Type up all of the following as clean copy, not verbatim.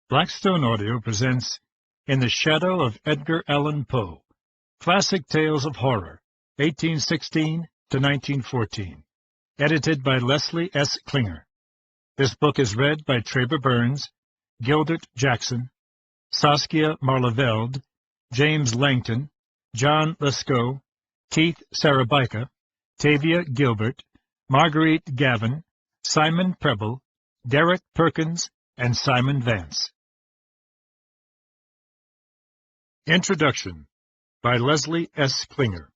Blackstone Audio presents In the Shadow of Edgar Allan Poe, Classic Tales of Horror, 1816 to 1914, edited by Leslie S. Klinger. This book is read by Traber Burns, Gildert Jackson, Saskia Marleveld, James Langton, John Lescaut, Keith Sarabika, Tavia Gilbert, Marguerite Gavin, Simon Preble, Derek Perkins, and Simon Vance. Introduction by Leslie S. Klinger.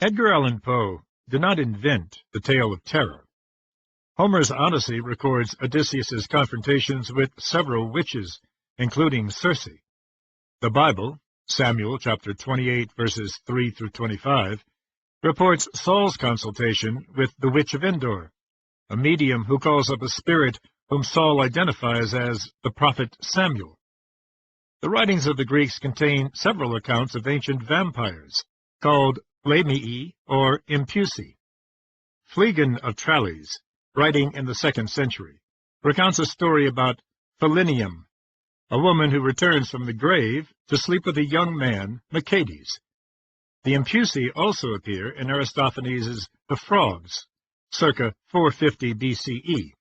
Edgar Allan Poe did not invent the tale of terror. Homer's Odyssey records Odysseus's confrontations with several witches, including Circe. The Bible, Samuel chapter 28, verses 3 through 25, reports Saul's consultation with the witch of Endor, a medium who calls up a spirit whom Saul identifies as the prophet Samuel. The writings of the Greeks contain several accounts of ancient vampires, called Lamii or Impusi. Phlegon of Tralles, writing in the 2nd century, recounts a story about Philinium, a woman who returns from the grave to sleep with a young man, Mercades. The Impusi also appear in Aristophanes' The Frogs, circa 450 BCE.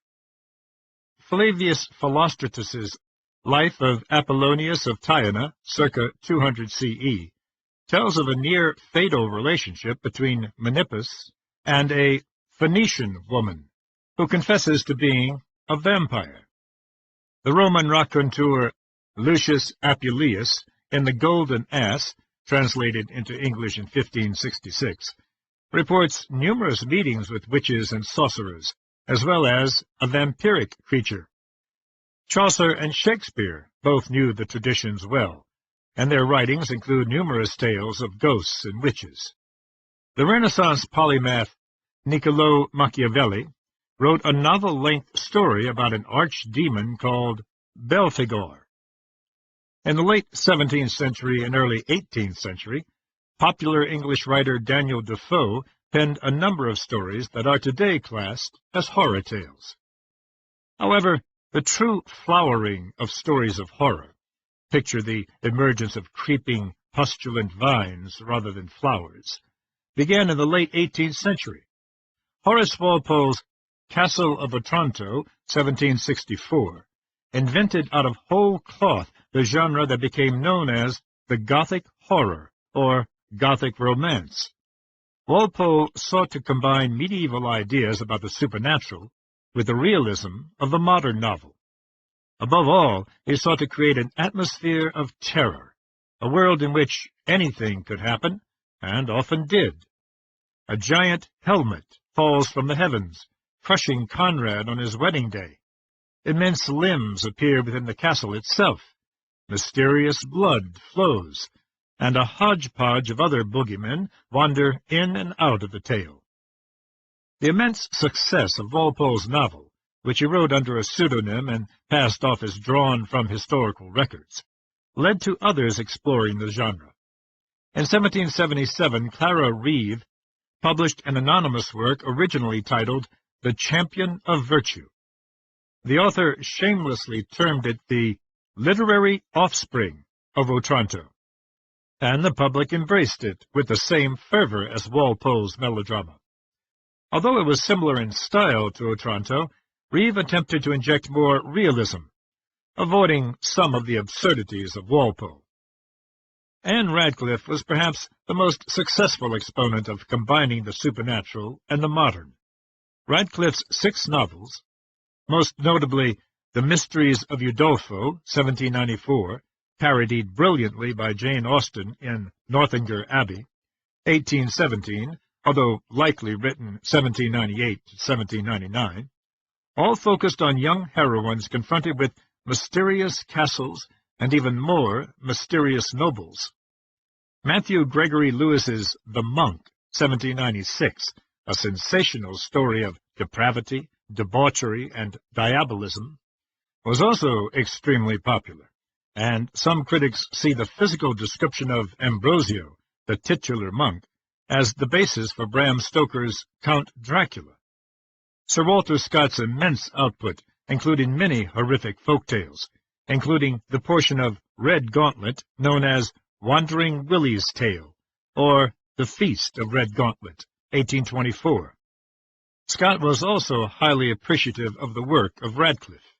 Flavius Philostratus' Life of Apollonius of Tyana, circa 200 CE, tells of a near-fatal relationship between Menippus and a Phoenician woman, who confesses to being a vampire. The Roman raconteur Lucius Apuleius, in The Golden Ass, translated into English in 1566, reports numerous meetings with witches and sorcerers, as well as a vampiric creature. Chaucer and Shakespeare both knew the traditions well, and their writings include numerous tales of ghosts and witches. The Renaissance polymath Niccolò Machiavelli wrote a novel-length story about an archdemon called Belphegor. In the late 17th century and early 18th century, popular English writer Daniel Defoe penned a number of stories that are today classed as horror tales. However, the true flowering of stories of horror, picture the emergence of creeping, pustulent vines rather than flowers, began in the late 18th century. Horace Walpole's Castle of Otranto, 1764, invented out of whole cloth the genre that became known as the Gothic horror, or Gothic romance. Walpole sought to combine medieval ideas about the supernatural with the realism of the modern novel. Above all, he sought to create an atmosphere of terror, a world in which anything could happen, and often did. A giant helmet falls from the heavens, crushing Conrad on his wedding day. Immense limbs appear within the castle itself. Mysterious blood flows, and a hodgepodge of other boogeymen wander in and out of the tale. The immense success of Walpole's novel, which he wrote under a pseudonym and passed off as drawn from historical records, led to others exploring the genre. In 1777, Clara Reeve published an anonymous work originally titled The Champion of Virtue. The author shamelessly termed it the literary offspring of Otranto, and the public embraced it with the same fervor as Walpole's melodrama. Although it was similar in style to Otranto, Reeve attempted to inject more realism, avoiding some of the absurdities of Walpole. Anne Radcliffe was perhaps the most successful exponent of combining the supernatural and the modern. Radcliffe's 6 novels, most notably The Mysteries of Udolpho, 1794, parodied brilliantly by Jane Austen in Northanger Abbey, 1817, although likely written 1798 to 1799, all focused on young heroines confronted with mysterious castles and even more mysterious nobles. Matthew Gregory Lewis's The Monk, 1796, a sensational story of depravity, debauchery, and diabolism, was also extremely popular, and some critics see the physical description of Ambrosio, the titular monk, as the basis for Bram Stoker's Count Dracula. Sir Walter Scott's immense output including many horrific folk tales, including the portion of Red Gauntlet known as Wandering Willie's Tale, or The Feast of Red Gauntlet, 1824. Scott was also highly appreciative of the work of Radcliffe.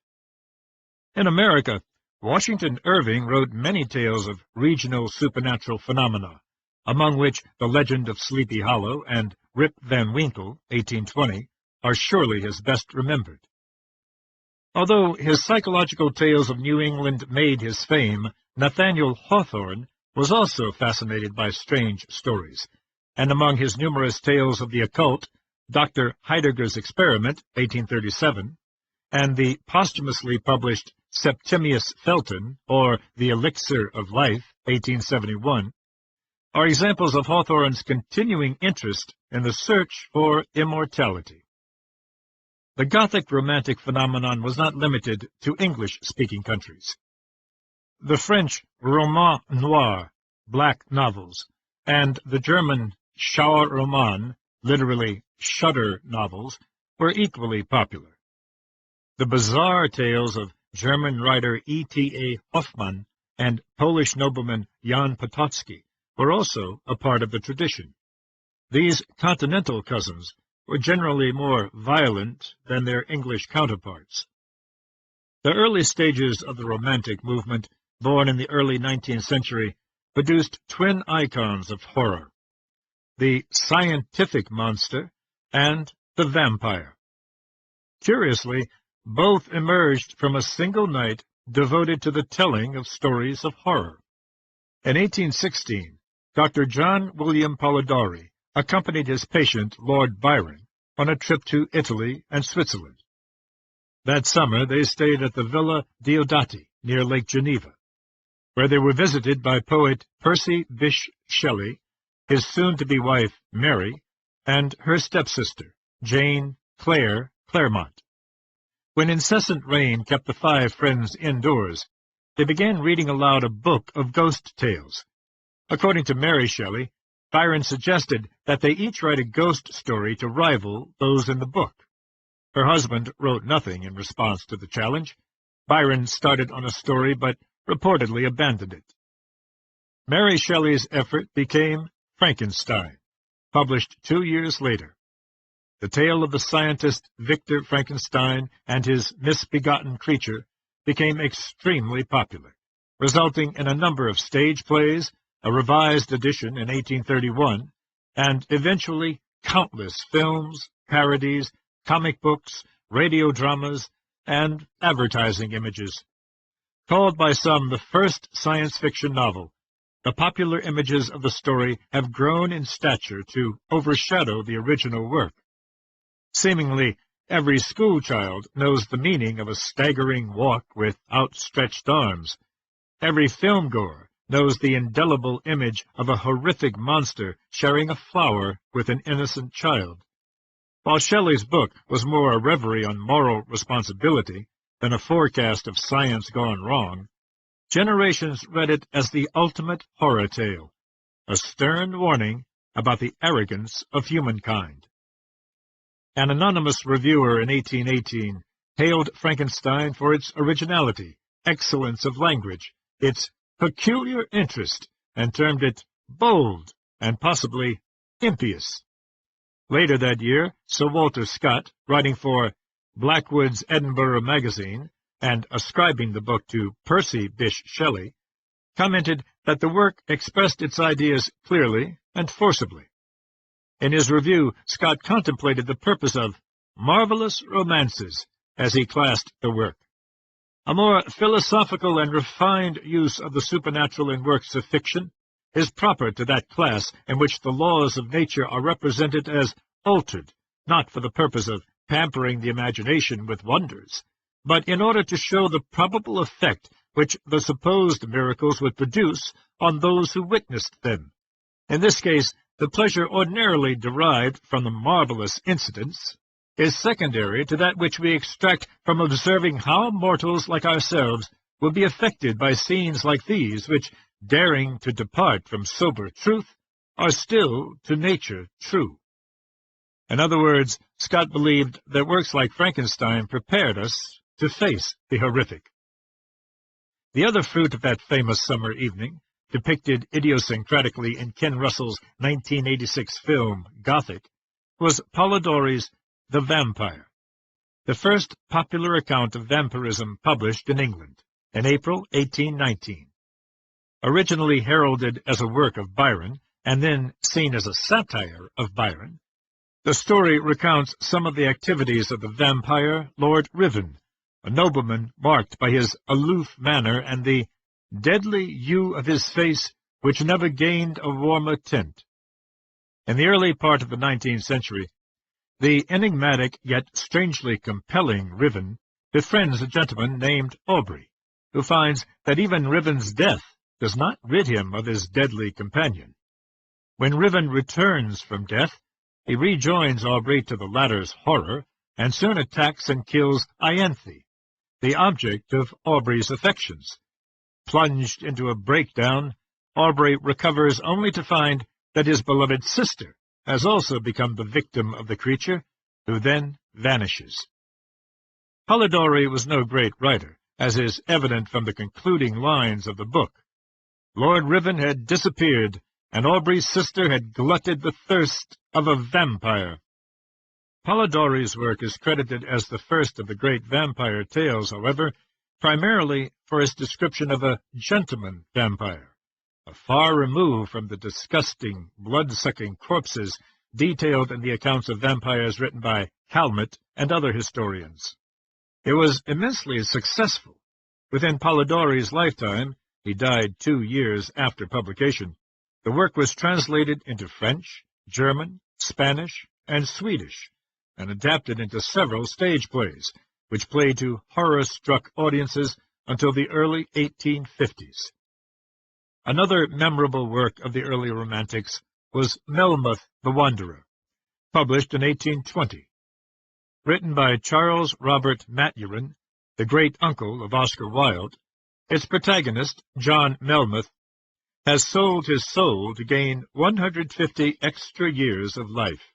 In America, Washington Irving wrote many tales of regional supernatural phenomena, among which The Legend of Sleepy Hollow and Rip Van Winkle, 1820, are surely his best remembered. Although his psychological tales of New England made his fame, Nathaniel Hawthorne was also fascinated by strange stories, and among his numerous tales of the occult, Dr. Heidegger's Experiment, 1837, and the posthumously published Septimius Felton, or The Elixir of Life, 1871, are examples of Hawthorne's continuing interest in the search for immortality. The Gothic Romantic phenomenon was not limited to English-speaking countries. The French roman noir, black novels, and the German Schauerroman, literally shudder novels, were equally popular. The bizarre tales of German writer E.T.A. Hoffmann and Polish nobleman Jan Potocki were also a part of the tradition. These continental cousins were generally more violent than their English counterparts. The early stages of the Romantic movement, born in the early 19th century, produced twin icons of horror: the scientific monster and the vampire. Curiously, both emerged from a single night devoted to the telling of stories of horror. In 1816, Dr. John William Polidori accompanied his patient, Lord Byron, on a trip to Italy and Switzerland. That summer they stayed at the Villa Diodati near Lake Geneva, where they were visited by poet Percy Bysshe Shelley, his soon-to-be wife, Mary, and her stepsister, Jane Clare Claremont. When incessant rain kept the five friends indoors, they began reading aloud a book of ghost tales. According to Mary Shelley, Byron suggested that they each write a ghost story to rival those in the book. Her husband wrote nothing in response to the challenge. Byron started on a story but reportedly abandoned it. Mary Shelley's effort became Frankenstein, published 2 years later. The tale of the scientist Victor Frankenstein and his misbegotten creature became extremely popular, resulting in a number of stage plays, a revised edition in 1831, and eventually countless films, parodies, comic books, radio dramas, and advertising images. Called by some the first science fiction novel, the popular images of the story have grown in stature to overshadow the original work. Seemingly, every schoolchild knows the meaning of a staggering walk with outstretched arms. Every filmgoer knows the indelible image of a horrific monster sharing a flower with an innocent child. While Shelley's book was more a reverie on moral responsibility than a forecast of science gone wrong, generations read it as the ultimate horror tale, a stern warning about the arrogance of humankind. An anonymous reviewer in 1818 hailed Frankenstein for its originality, excellence of language, its peculiar interest, and termed it bold and possibly impious. Later that year, Sir Walter Scott, writing for Blackwood's Edinburgh Magazine and ascribing the book to Percy Bysshe Shelley, commented that the work expressed its ideas clearly and forcibly. In his review, Scott contemplated the purpose of marvelous romances as he classed the work. A more philosophical and refined use of the supernatural in works of fiction is proper to that class in which the laws of nature are represented as altered, not for the purpose of pampering the imagination with wonders, but in order to show the probable effect which the supposed miracles would produce on those who witnessed them. In this case, the pleasure ordinarily derived from the marvelous incidents is secondary to that which we extract from observing how mortals like ourselves will be affected by scenes like these, which, daring to depart from sober truth, are still to nature true. In other words, Scott believed that works like Frankenstein prepared us, to face the horrific. The other fruit of that famous summer evening, depicted idiosyncratically in Ken Russell's 1986 film Gothic, was Polidori's The Vampire, the first popular account of vampirism published in England in April 1819. Originally heralded as a work of Byron, and then seen as a satire of Byron, the story recounts some of the activities of the vampire Lord Riven, a nobleman marked by his aloof manner and the deadly hue of his face which never gained a warmer tint. In the early part of the 19th century, the enigmatic yet strangely compelling Riven befriends a gentleman named Aubrey, who finds that even Riven's death does not rid him of his deadly companion. When Riven returns from death, he rejoins Aubrey to the latter's horror, and soon attacks and kills Ianthe, the object of Aubrey's affections. Plunged into a breakdown, Aubrey recovers only to find that his beloved sister has also become the victim of the creature, who then vanishes. Polidori was no great writer, as is evident from the concluding lines of the book. Lord Riven had disappeared, and Aubrey's sister had glutted the thirst of a vampire. Polidori's work is credited as the first of the great vampire tales, however, primarily for its description of a gentleman vampire, a far remove from the disgusting, blood-sucking corpses detailed in the accounts of vampires written by Calmet and other historians. It was immensely successful. Within Polidori's lifetime, he died 2 years after publication, the work was translated into French, German, Spanish, and Swedish, and adapted into several stage plays, which played to horror-struck audiences until the early 1850s. Another memorable work of the early Romantics was Melmoth the Wanderer, published in 1820. Written by Charles Robert Maturin, the great-uncle of Oscar Wilde, its protagonist, John Melmoth, has sold his soul to gain 150 extra years of life.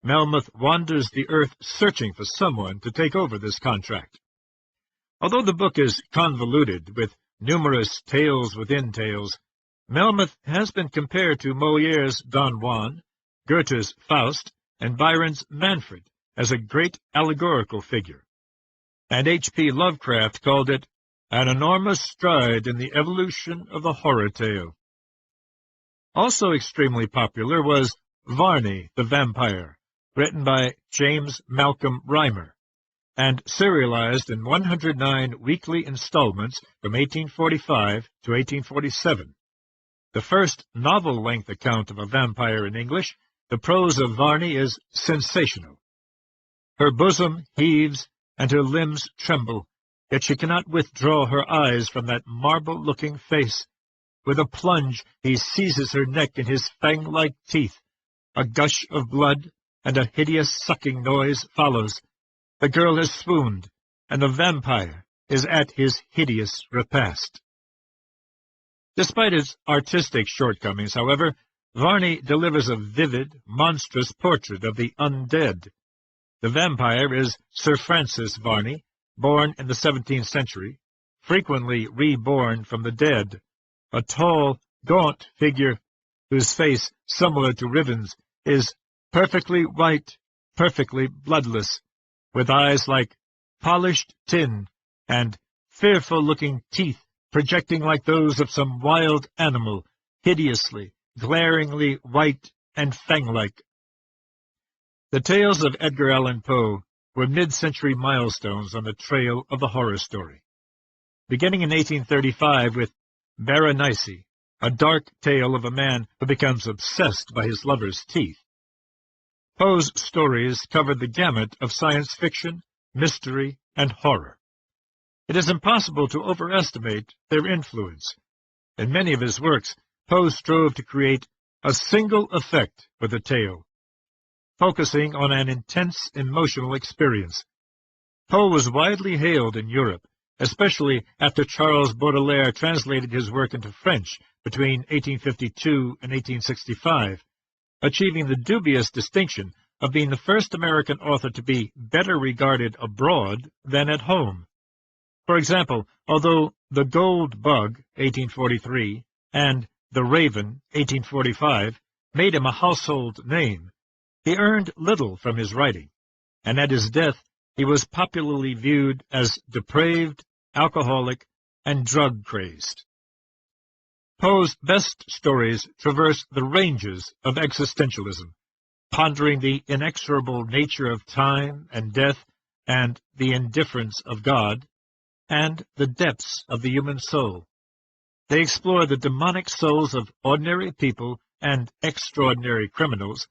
Melmoth wanders the earth searching for someone to take over this contract. Although the book is convoluted with numerous tales within tales, Melmoth has been compared to Molière's Don Juan, Goethe's Faust, and Byron's Manfred as a great allegorical figure. And H.P. Lovecraft called it an enormous stride in the evolution of the horror tale. Also extremely popular was Varney the Vampire, written by James Malcolm Rymer, and serialized in 109 weekly installments from 1845 to 1847. The first novel-length account of a vampire in English, the prose of Varney is sensational. Her bosom heaves and her limbs tremble, yet she cannot withdraw her eyes from that marble-looking face. With a plunge, he seizes her neck in his fang-like teeth. A gush of blood and a hideous sucking noise follows. The girl has swooned, and the vampire is at his hideous repast. Despite its artistic shortcomings, however, Varney delivers a vivid, monstrous portrait of the undead. The vampire is Sir Francis Varney, born in the 17th century, frequently reborn from the dead, a tall, gaunt figure whose face, similar to Riven's, is perfectly white, perfectly bloodless, with eyes like polished tin and fearful-looking teeth projecting like those of some wild animal, hideously, glaringly white and fang-like. The tales of Edgar Allan Poe were mid-century milestones on the trail of the horror story. Beginning in 1835 with Berenice, a dark tale of a man who becomes obsessed by his lover's teeth. Poe's stories covered the gamut of science fiction, mystery, and horror. It is impossible to overestimate their influence. In many of his works, Poe strove to create a single effect for the tale, focusing on an intense emotional experience. Poe was widely hailed in Europe, especially after Charles Baudelaire translated his work into French between 1852 and 1865, achieving the dubious distinction of being the first American author to be better regarded abroad than at home. For example, although The Gold Bug, 1843, and The Raven, 1845, made him a household name, he earned little from his writing, and at his death he was popularly viewed as depraved, alcoholic, and drug-crazed. Poe's best stories traverse the ranges of existentialism, pondering the inexorable nature of time and death and the indifference of God, and the depths of the human soul. They explore the demonic souls of ordinary people and extraordinary criminals,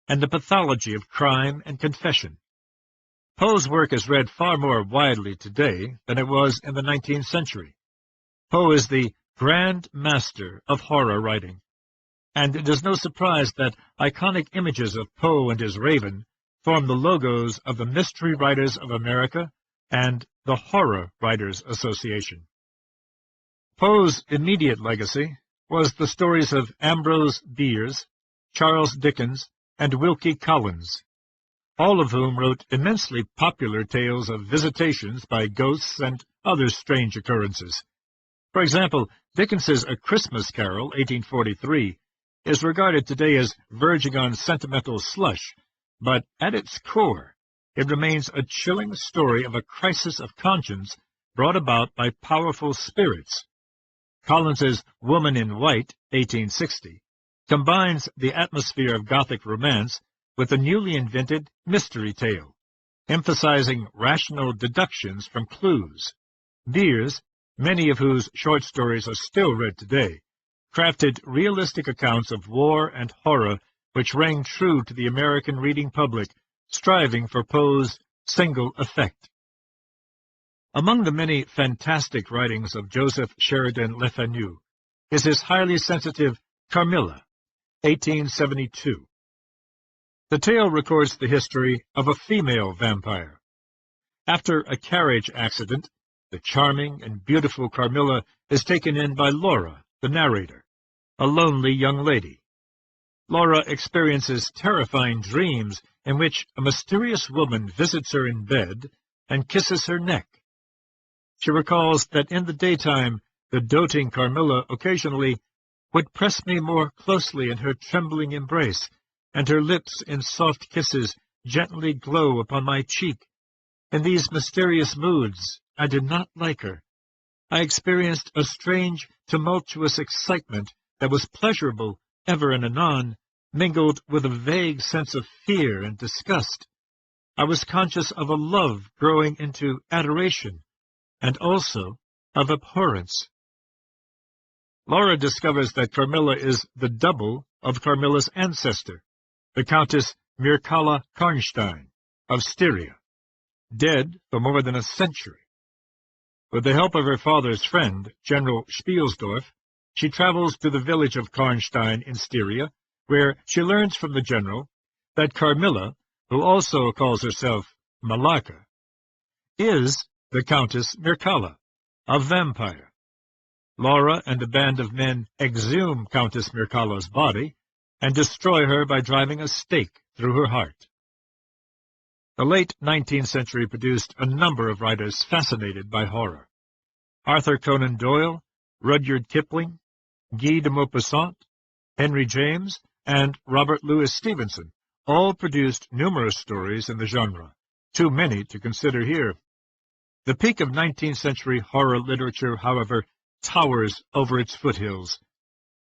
and the pathology of crime and confession. Poe's work is read far more widely today than it was in the 19th century. Poe is the grand master of horror writing, and it is no surprise that iconic images of Poe and his Raven form the logos of the Mystery Writers of America and the Horror Writers Association. Poe's immediate legacy was the stories of Ambrose Bierce, Charles Dickens, and Wilkie Collins, all of whom wrote immensely popular tales of visitations by ghosts and other strange occurrences. For example, Dickens's A Christmas Carol, 1843, is regarded today as verging on sentimental slush, but at its core, it remains a chilling story of a crisis of conscience brought about by powerful spirits. Collins's Woman in White, 1860, combines the atmosphere of Gothic romance with a newly invented mystery tale, emphasizing rational deductions from clues. Bierce, many of whose short stories are still read today, crafted realistic accounts of war and horror which rang true to the American reading public, striving for Poe's single effect. Among the many fantastic writings of Joseph Sheridan Le Fanu is his highly sensitive Carmilla, 1872. The tale records the history of a female vampire. After a carriage accident, the charming and beautiful Carmilla is taken in by Laura, the narrator, a lonely young lady. Laura experiences terrifying dreams in which a mysterious woman visits her in bed and kisses her neck. She recalls that in the daytime, the doting Carmilla occasionally would press me more closely in her trembling embrace, and her lips in soft kisses gently glow upon my cheek. In these mysterious moods, I did not like her. I experienced a strange, tumultuous excitement that was pleasurable ever and anon, mingled with a vague sense of fear and disgust. I was conscious of a love growing into adoration, and also of abhorrence. Laura discovers that Carmilla is the double of Carmilla's ancestor, the Countess Mircalla Karnstein of Styria, dead for more than a century. With the help of her father's friend, General Spielsdorf, she travels to the village of Karnstein in Styria, where she learns from the general that Carmilla, who also calls herself Malaka, is the Countess Mircalla, a vampire. Laura and a band of men exhume Countess Mircalla's body and destroy her by driving a stake through her heart. The late 19th century produced a number of writers fascinated by horror. Arthur Conan Doyle, Rudyard Kipling, Guy de Maupassant, Henry James, and Robert Louis Stevenson all produced numerous stories in the genre, too many to consider here. The peak of 19th century horror literature, however, towers over its foothills.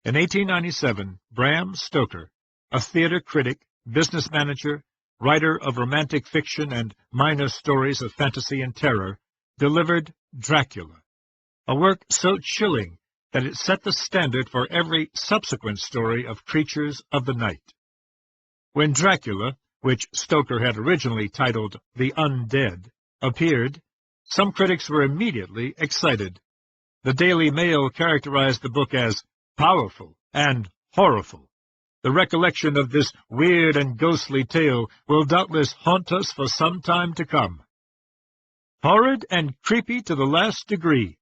In 1897, Bram Stoker, a theater critic, business manager, writer of romantic fiction and minor stories of fantasy and terror, delivered Dracula, a work so chilling that it set the standard for every subsequent story of creatures of the night. When Dracula, which Stoker had originally titled The Undead, appeared, some critics were immediately excited. The Daily Mail characterized the book as powerful and horrible. The recollection of this weird and ghostly tale will doubtless haunt us for some time to come. Horrid and creepy to the last degree,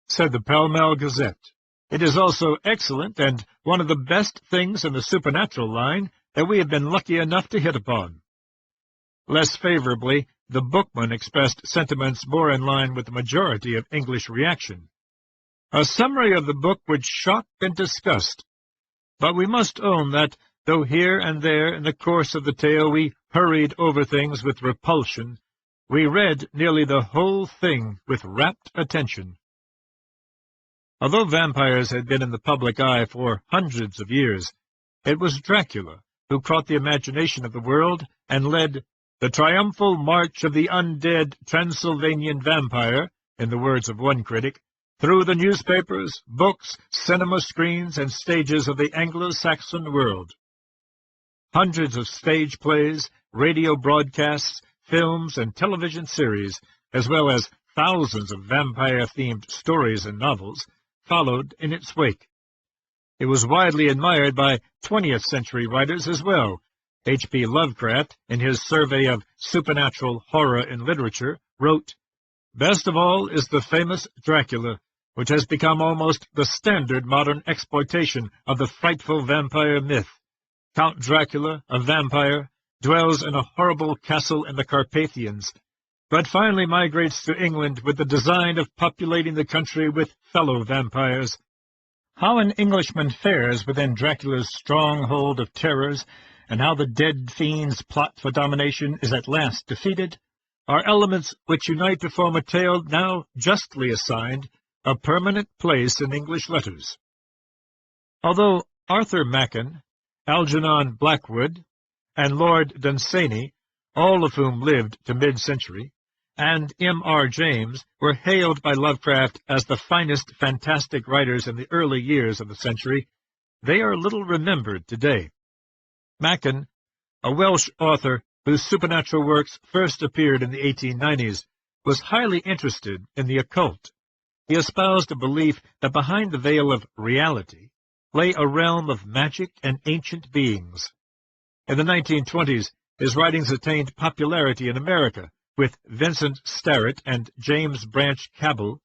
said the Pall Mall Gazette. It is also excellent and one of the best things in the supernatural line that we have been lucky enough to hit upon. Less favorably, the bookman expressed sentiments more in line with the majority of English reaction. A summary of the book would shock and disgust, but we must own that, though here and there in the course of the tale we hurried over things with repulsion, we read nearly the whole thing with rapt attention. Although vampires had been in the public eye for hundreds of years, it was Dracula who caught the imagination of the world and led the triumphal march of the undead Transylvanian vampire, in the words of one critic, through the newspapers, books, cinema screens, and stages of the Anglo-Saxon world. Hundreds of stage plays, radio broadcasts, films, and television series, as well as thousands of vampire-themed stories and novels, followed in its wake. It was widely admired by 20th-century writers as well. H.P. Lovecraft, in his survey of supernatural horror in literature, wrote, "Best of all is the famous Dracula, which has become almost the standard modern exploitation of the frightful vampire myth. Count Dracula, a vampire, dwells in a horrible castle in the Carpathians, but finally migrates to England with the design of populating the country with fellow vampires. How an Englishman fares within Dracula's stronghold of terrors, and how the dead fiend's plot for domination is at last defeated, are elements which unite to form a tale now justly assigned a permanent place in English letters." Although Arthur Machen, Algernon Blackwood, and Lord Dunsany, all of whom lived to mid-century, and M.R. James were hailed by Lovecraft as the finest fantastic writers in the early years of the century, they are little remembered today. Machen, a Welsh author whose supernatural works first appeared in the 1890s, was highly interested in the occult. He espoused a belief that behind the veil of reality lay a realm of magic and ancient beings. In the 1920s, his writings attained popularity in America, with Vincent Starrett and James Branch Cabell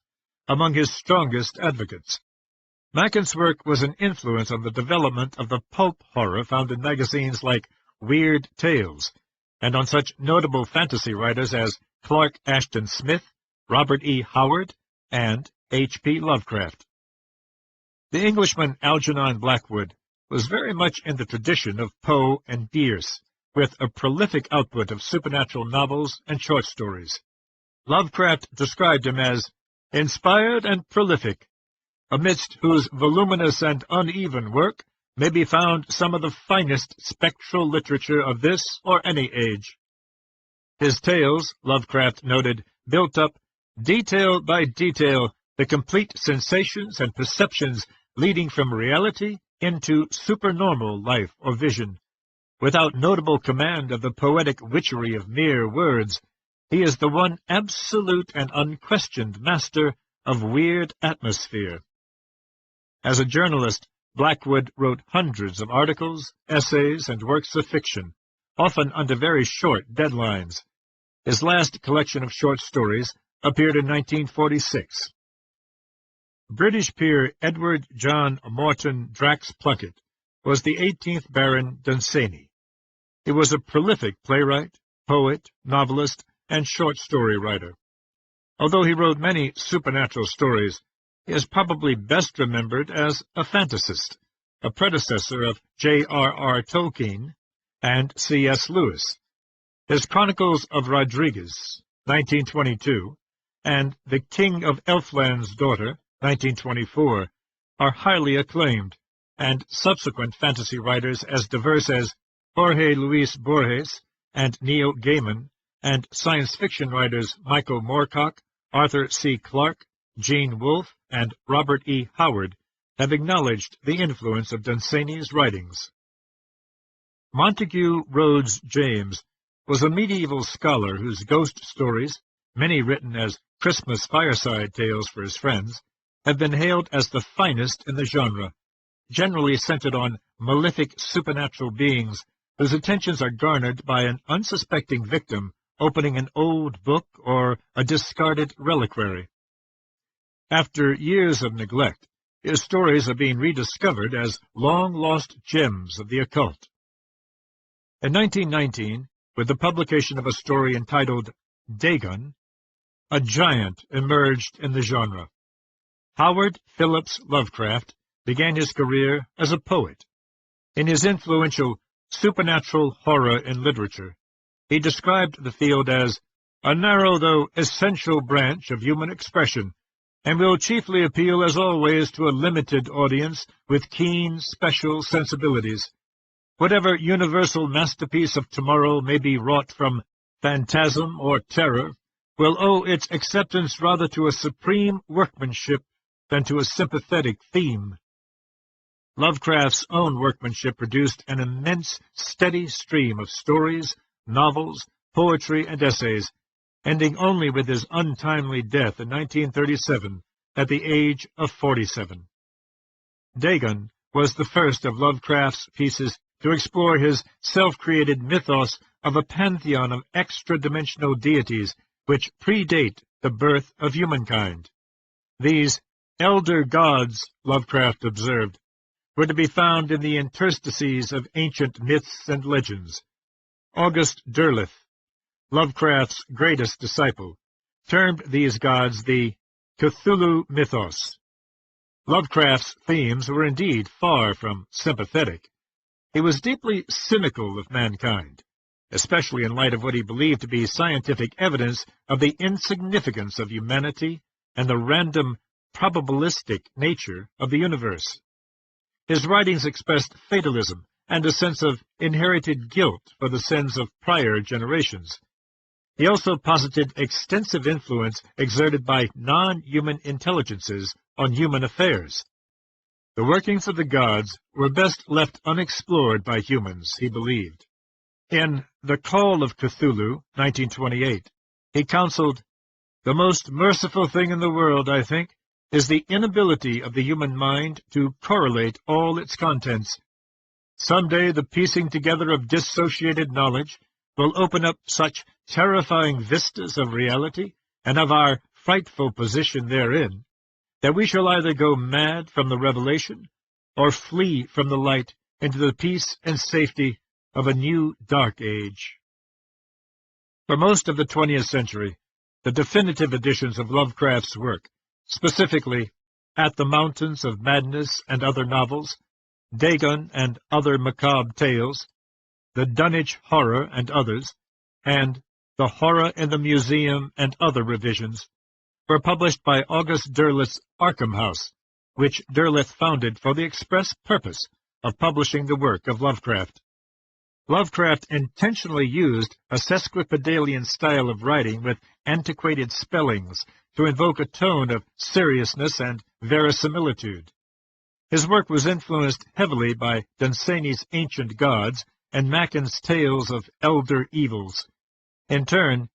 among his strongest advocates. Machen's work was an influence on the development of the pulp horror found in magazines like Weird Tales, and on such notable fantasy writers as Clark Ashton Smith, Robert E. Howard, and H.P. Lovecraft. The Englishman Algernon Blackwood was very much in the tradition of Poe and Bierce, with a prolific output of supernatural novels and short stories. Lovecraft described him as inspired and prolific, amidst whose voluminous and uneven work may be found some of the finest spectral literature of this or any age. His tales, Lovecraft noted, built up, detail by detail, the complete sensations and perceptions leading from reality into supernormal life or vision. Without notable command of the poetic witchery of mere words, he is the one absolute and unquestioned master of weird atmosphere. As a journalist, Blackwood wrote hundreds of articles, essays, and works of fiction, often under very short deadlines. His last collection of short stories appeared in 1946. British peer Edward John Morton Drax Plunkett was the 18th Baron Dunsany. He was a prolific playwright, poet, novelist, and short story writer. Although he wrote many supernatural stories, he is probably best remembered as a fantasist, a predecessor of J.R.R. Tolkien and C.S. Lewis. His Chronicles of Rodriguez, 1922, and The King of Elfland's Daughter, 1924, are highly acclaimed, and subsequent fantasy writers as diverse as Jorge Luis Borges and Neil Gaiman, and science fiction writers Michael Moorcock, Arthur C. Clarke, Gene Wolfe, and Robert E. Howard have acknowledged the influence of Dunsany's writings. Montague Rhodes James was a medieval scholar whose ghost stories, many written as Christmas fireside tales for his friends, have been hailed as the finest in the genre, generally centered on malefic supernatural beings whose attentions are garnered by an unsuspecting victim opening an old book or a discarded reliquary. After years of neglect, his stories are being rediscovered as long-lost gems of the occult. In 1919, with the publication of a story entitled Dagon, a giant emerged in the genre. Howard Phillips Lovecraft began his career as a poet. In his influential Supernatural Horror in Literature, he described the field as a narrow though essential branch of human expression, and will chiefly appeal as always to a limited audience with keen special sensibilities. Whatever universal masterpiece of tomorrow may be wrought from phantasm or terror will owe its acceptance rather to a supreme workmanship than to a sympathetic theme. Lovecraft's own workmanship produced an immense, steady stream of stories, novels, poetry, and essays, ending only with his untimely death in 1937 at the age of 47. Dagon was the first of Lovecraft's pieces to explore his self-created mythos of a pantheon of extra-dimensional deities which predate the birth of humankind. These elder gods, Lovecraft observed, were to be found in the interstices of ancient myths and legends. August Derleth, Lovecraft's greatest disciple, termed these gods the Cthulhu mythos. Lovecraft's themes were indeed far from sympathetic. He was deeply cynical of mankind, especially in light of what he believed to be scientific evidence of the insignificance of humanity and the random, probabilistic nature of the universe. His writings expressed fatalism and a sense of inherited guilt for the sins of prior generations. He also posited extensive influence exerted by non-human intelligences on human affairs. The workings of the gods were best left unexplored by humans, he believed. In The Call of Cthulhu, 1928, he counseled, "The most merciful thing in the world, I think, is the inability of the human mind to correlate all its contents. Some day the piecing together of dissociated knowledge will open up such terrifying vistas of reality and of our frightful position therein, that we shall either go mad from the revelation or flee from the light into the peace and safety of a new dark age." For most of the 20th century, the definitive editions of Lovecraft's work, specifically At the Mountains of Madness and Other Novels, Dagon and Other Macabre Tales, The Dunwich Horror and Others, and The Horror in the Museum and Other Revisions, were published by August Derleth's Arkham House, which Derleth founded for the express purpose of publishing the work of Lovecraft. Lovecraft intentionally used a sesquipedalian style of writing with antiquated spellings to invoke a tone of seriousness and verisimilitude. His work was influenced heavily by Dunsany's Ancient Gods and Macken's Tales of Elder Evils. In turn,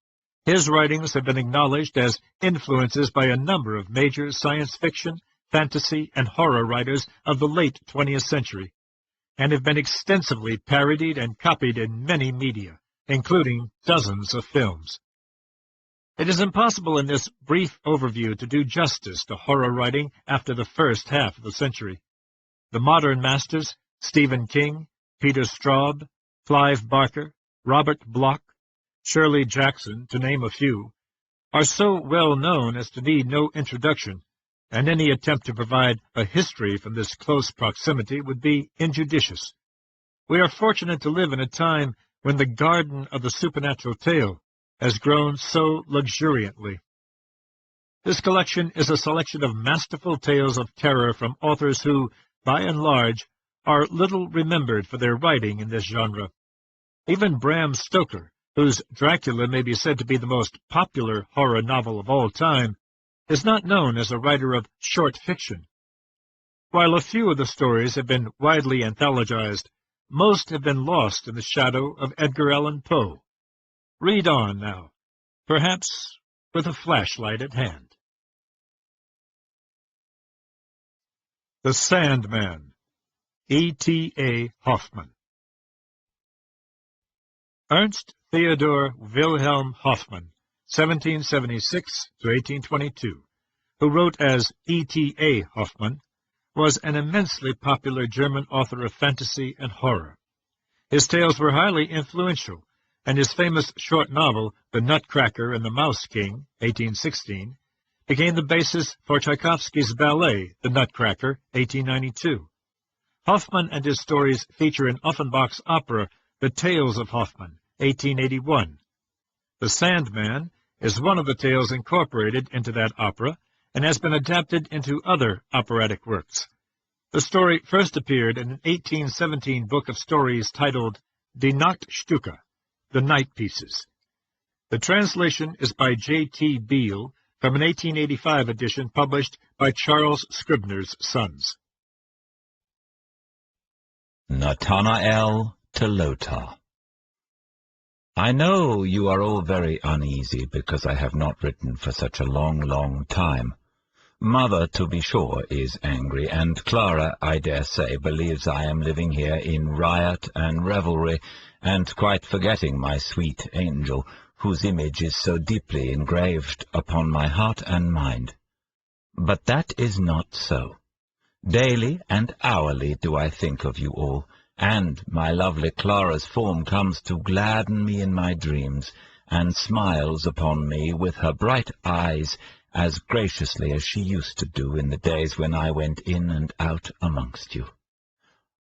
his writings have been acknowledged as influences by a number of major science fiction, fantasy, and horror writers of the late 20th century, and have been extensively parodied and copied in many media, including dozens of films. It is impossible in this brief overview to do justice to horror writing after the first half of the century. The modern masters, Stephen King, Peter Straub, Clive Barker, Robert Bloch, Shirley Jackson, to name a few, are so well known as to need no introduction, and any attempt to provide a history from this close proximity would be injudicious. We are fortunate to live in a time when the garden of the supernatural tale has grown so luxuriantly. This collection is a selection of masterful tales of terror from authors who, by and large, are little remembered for their writing in this genre. Even Bram Stoker, whose Dracula may be said to be the most popular horror novel of all time, is not known as a writer of short fiction. While a few of the stories have been widely anthologized, most have been lost in the shadow of Edgar Allan Poe. Read on now, perhaps with a flashlight at hand. The Sandman, E.T.A. Hoffmann. Ernst Theodor Wilhelm Hoffmann, 1776 to 1822, who wrote as E.T.A. Hoffmann, was an immensely popular German author of fantasy and horror. His tales were highly influential, and his famous short novel, The Nutcracker and the Mouse King, 1816, became the basis for Tchaikovsky's ballet, The Nutcracker, 1892. Hoffmann and his stories feature in Offenbach's opera, The Tales of Hoffmann, 1881. The Sandman is one of the tales incorporated into that opera and has been adapted into other operatic works. The story first appeared in an 1817 book of stories titled Die Nachtstücke, The Night Pieces. The translation is by J.T. Beale from an 1885 edition published by Charles Scribner's Sons. Nathanael to Lothar. I know you are all very uneasy because I have not written for such a long time. Mother, to be sure, is angry, and Clara, I dare say, believes I am living here in riot and revelry, and quite forgetting my sweet angel, whose image is so deeply engraved upon my heart and mind. But that is not so. Daily and hourly do I think of you all, and my lovely Clara's form comes to gladden me in my dreams, and smiles upon me with her bright eyes, as graciously as she used to do in the days when I went in and out amongst you.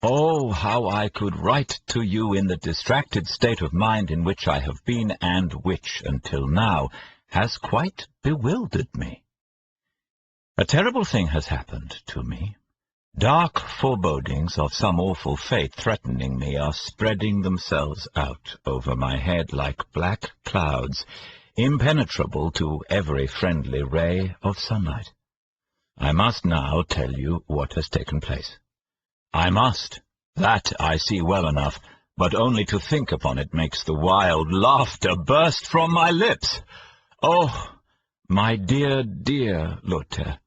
Oh, how I could write to you in the distracted state of mind in which I have been, and which, until now, has quite bewildered me. A terrible thing has happened to me. Dark forebodings of some awful fate threatening me are spreading themselves out over my head like black clouds, impenetrable to every friendly ray of sunlight. I must now tell you what has taken place. I must. That I see well enough, but only to think upon it makes the wild laughter burst from my lips. Oh, my dear, dear Lothar,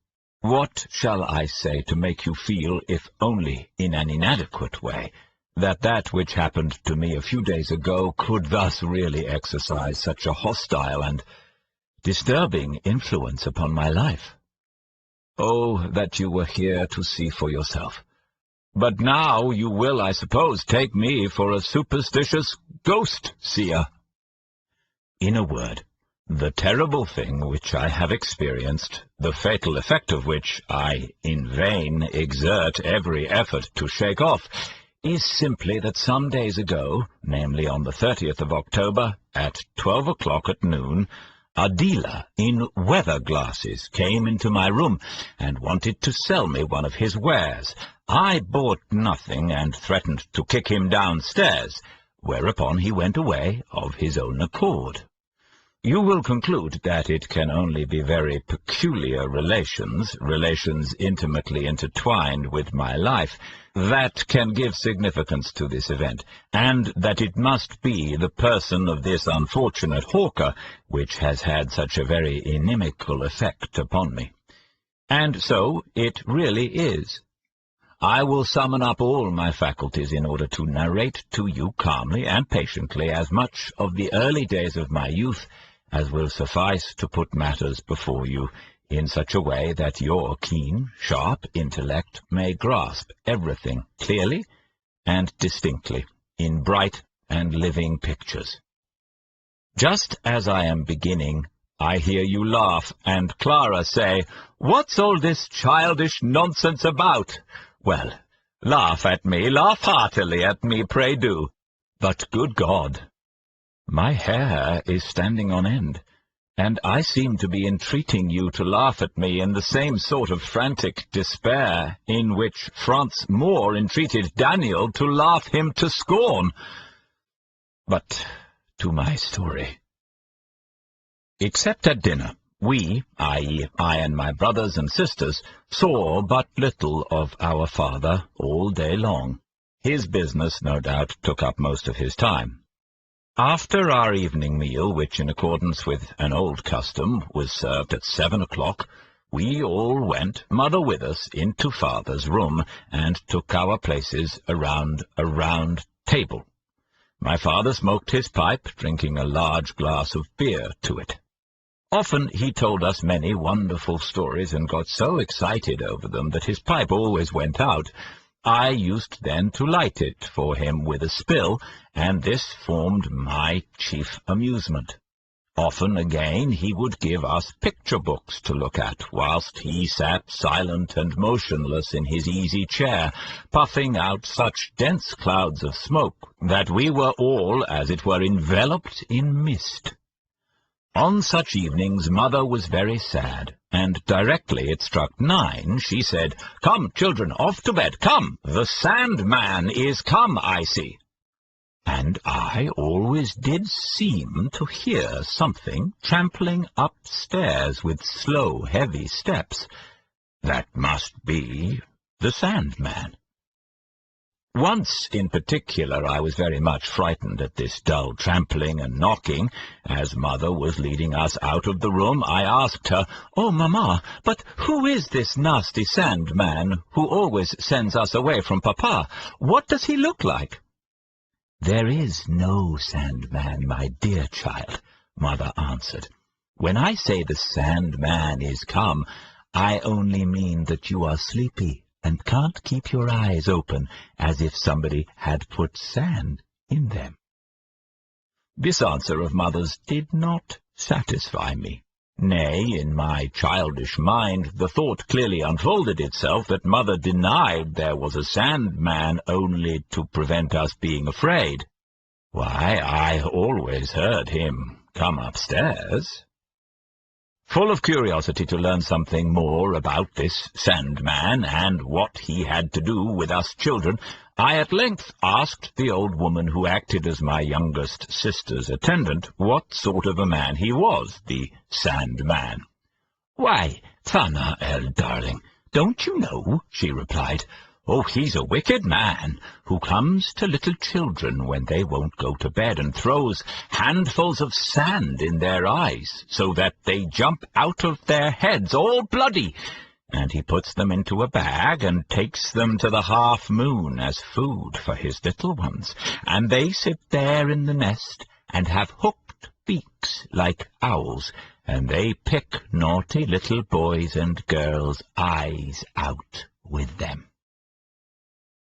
what shall I say to make you feel, if only in an inadequate way, that which happened to me a few days ago could thus really exercise such a hostile and disturbing influence upon my life? Oh, that you were here to see for yourself. But now you will, I suppose, take me for a superstitious ghost-seer. In a word, the terrible thing which I have experienced, the fatal effect of which I in vain exert every effort to shake off, is simply that some days ago, namely on the 30th of October, at 12 o'clock at noon, a dealer in weather glasses came into my room and wanted to sell me one of his wares. I bought nothing and threatened to kick him downstairs, whereupon he went away of his own accord. You will conclude that it can only be very peculiar relations intimately intertwined with my life, that can give significance to this event, and that it must be the person of this unfortunate hawker which has had such a very inimical effect upon me. And so it really is. I will summon up all my faculties in order to narrate to you calmly and patiently as much of the early days of my youth as will suffice to put matters before you in such a way that your keen, sharp intellect may grasp everything clearly and distinctly in bright and living pictures. Just as I am beginning, I hear you laugh, and Clara say, "What's all this childish nonsense about?" Well, laugh at me, laugh heartily at me, pray do. But, good God, my hair is standing on end, and I seem to be entreating you to laugh at me in the same sort of frantic despair in which Franz Moore entreated Daniel to laugh him to scorn. But to my story. Except at dinner, we, i.e., I and my brothers and sisters, saw but little of our father all day long. His business, no doubt, took up most of his time. After our evening meal, which in accordance with an old custom was served at 7 o'clock, we all went, mother with us, into father's room, and took our places around a round table. My father smoked his pipe, drinking a large glass of beer to it. Often he told us many wonderful stories, and got so excited over them that his pipe always went out, I used then to light it for him with a spill, and this formed my chief amusement. Often again he would give us picture books to look at, whilst he sat silent and motionless in his easy chair, puffing out such dense clouds of smoke that we were all, as it were, enveloped in mist. On such evenings Mother was very sad, and directly it struck 9, she said, "Come, children, off to bed, come! The Sandman is come, I see." And I always did seem to hear something trampling upstairs with slow, heavy steps. That must be the Sandman. Once in particular I was very much frightened at this dull trampling and knocking. As Mother was leading us out of the room, I asked her, "Oh, Mamma, but who is this nasty Sandman who always sends us away from Papa? What does he look like?" "There is no Sandman, my dear child," Mother answered. "When I say the Sandman is come, I only mean that you are sleepy and can't keep your eyes open, as if somebody had put sand in them." This answer of Mother's did not satisfy me. Nay, in my childish mind the thought clearly unfolded itself that Mother denied there was a Sandman only to prevent us being afraid. Why, I always heard him come upstairs. Full of curiosity to learn something more about this Sandman and what he had to do with us children, I at length asked the old woman who acted as my youngest sister's attendant what sort of a man he was, the Sandman. "Why, Thanael, darling, don't you know?" she replied. "Oh, he's a wicked man who comes to little children when they won't go to bed and throws handfuls of sand in their eyes so that they jump out of their heads all bloody, and he puts them into a bag and takes them to the half-moon as food for his little ones, and they sit there in the nest and have hooked beaks like owls, and they pick naughty little boys' and girls' eyes out with them."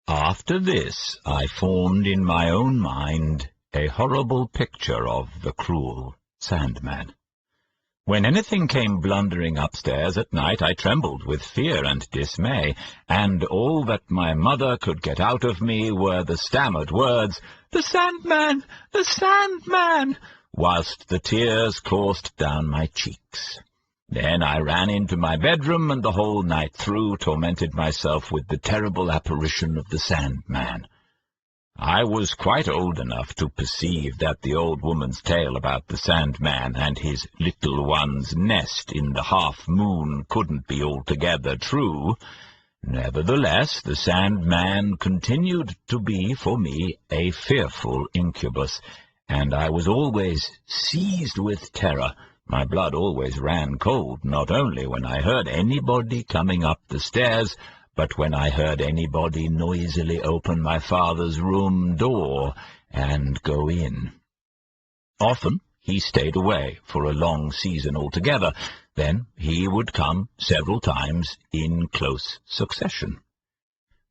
After this I formed in my own mind a horrible picture of the cruel Sandman. When anything came blundering upstairs at night, I trembled with fear and dismay, and all that my mother could get out of me were the stammered words, "The Sandman! The Sandman!" whilst the tears coursed down my cheeks. Then I ran into my bedroom, and the whole night through tormented myself with the terrible apparition of the Sandman. I was quite old enough to perceive that the old woman's tale about the Sandman and his little one's nest in the half-moon couldn't be altogether true. Nevertheless, the Sandman continued to be for me a fearful incubus, and I was always seized with terror. My blood always ran cold, not only when I heard anybody coming up the stairs, but when I heard anybody noisily open my father's room door and go in. Often he stayed away for a long season altogether. Then he would come several times in close succession.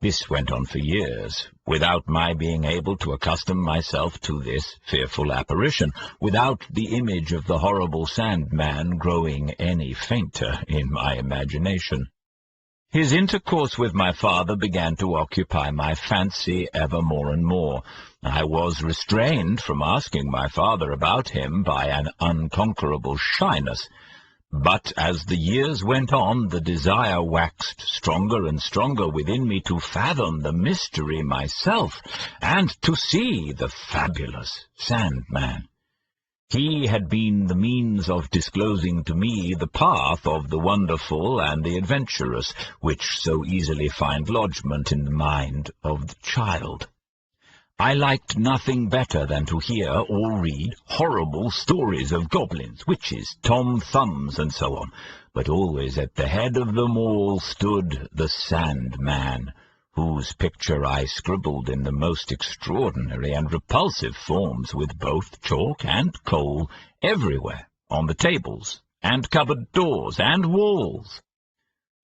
This went on for years, without my being able to accustom myself to this fearful apparition, without the image of the horrible Sandman growing any fainter in my imagination. His intercourse with my father began to occupy my fancy ever more and more. I was restrained from asking my father about him by an unconquerable shyness. But as the years went on, the desire waxed stronger and stronger within me to fathom the mystery myself, and to see the fabulous Sandman. He had been the means of disclosing to me the path of the wonderful and the adventurous, which so easily find lodgment in the mind of the child. I liked nothing better than to hear or read horrible stories of goblins, witches, Tom Thumbs, and so on, but always at the head of them all stood the Sandman, whose picture I scribbled in the most extraordinary and repulsive forms with both chalk and coal everywhere, on the tables, and cupboard doors, and walls.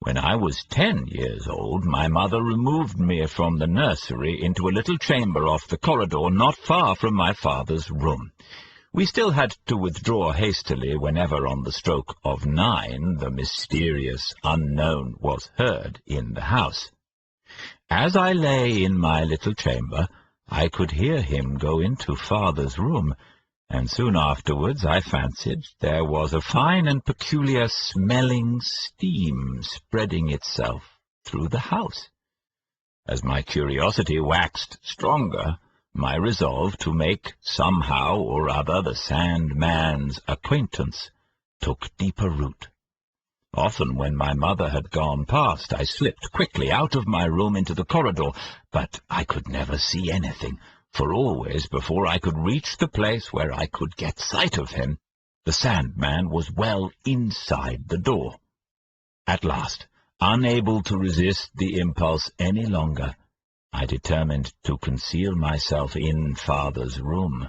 When I was 10 years old, my mother removed me from the nursery into a little chamber off the corridor not far from my father's room. We still had to withdraw hastily whenever on the stroke of 9 the mysterious unknown was heard in the house. As I lay in my little chamber, I could hear him go into father's room, and soon afterwards I fancied there was a fine and peculiar smelling steam spreading itself through the house. As my curiosity waxed stronger, my resolve to make somehow or other the Sandman's acquaintance took deeper root. Often when my mother had gone past, I slipped quickly out of my room into the corridor, but I could never see anything, for always before I could reach the place where I could get sight of him, the Sandman was well inside the door. At last, unable to resist the impulse any longer, I determined to conceal myself in father's room,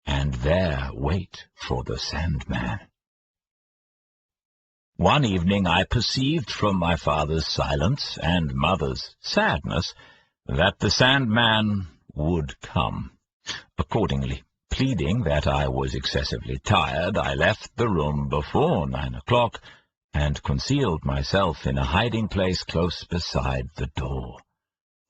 and there wait for the Sandman. One evening I perceived from my father's silence and mother's sadness that the Sandman would come. Accordingly, pleading that I was excessively tired, I left the room before 9 o'clock and concealed myself in a hiding-place close beside the door.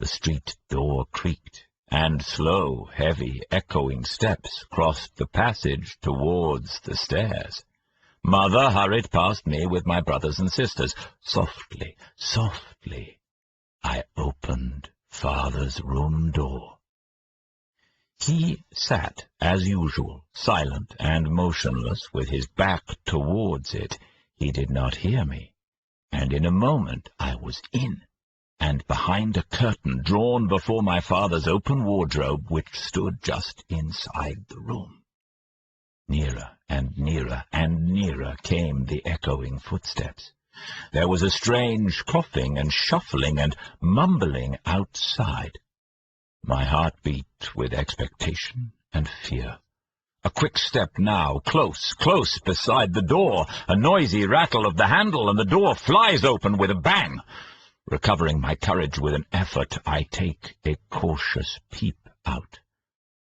The street door creaked, and slow, heavy, echoing steps crossed the passage towards the stairs. Mother hurried past me with my brothers and sisters. Softly, softly, I opened father's room door. He sat, as usual, silent and motionless, with his back towards it. He did not hear me, and in a moment I was in, and behind a curtain drawn before my father's open wardrobe, which stood just inside the room. Nearer and nearer and nearer came the echoing footsteps. There was a strange coughing and shuffling and mumbling outside. My heart beat with expectation and fear. A quick step now, close, close beside the door, a noisy rattle of the handle, and the door flies open with a bang. Recovering my courage with an effort, I take a cautious peep out.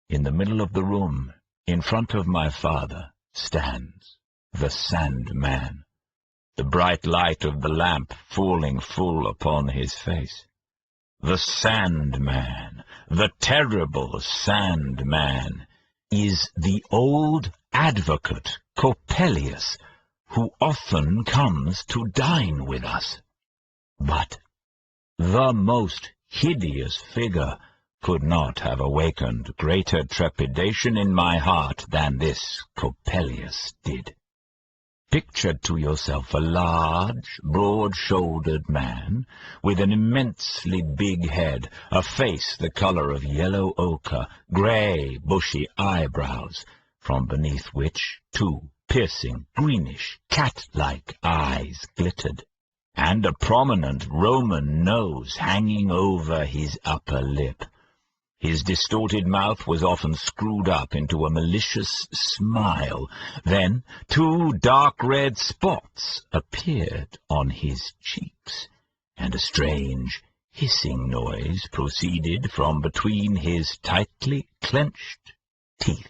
In the middle of the room, in front of my father, stands the Sandman, the bright light of the lamp falling full upon his face. The Sandman, the terrible Sandman, is the old advocate Coppelius, who often comes to dine with us. But the most hideous figure could not have awakened greater trepidation in my heart than this Coppelius did. Picture to yourself a large, broad-shouldered man, with an immensely big head, a face the color of yellow ochre, grey, bushy eyebrows, from beneath which 2 piercing, greenish, cat-like eyes glittered, and a prominent Roman nose hanging over his upper lip. His distorted mouth was often screwed up into a malicious smile. Then 2 dark red spots appeared on his cheeks, and a strange hissing noise proceeded from between his tightly clenched teeth.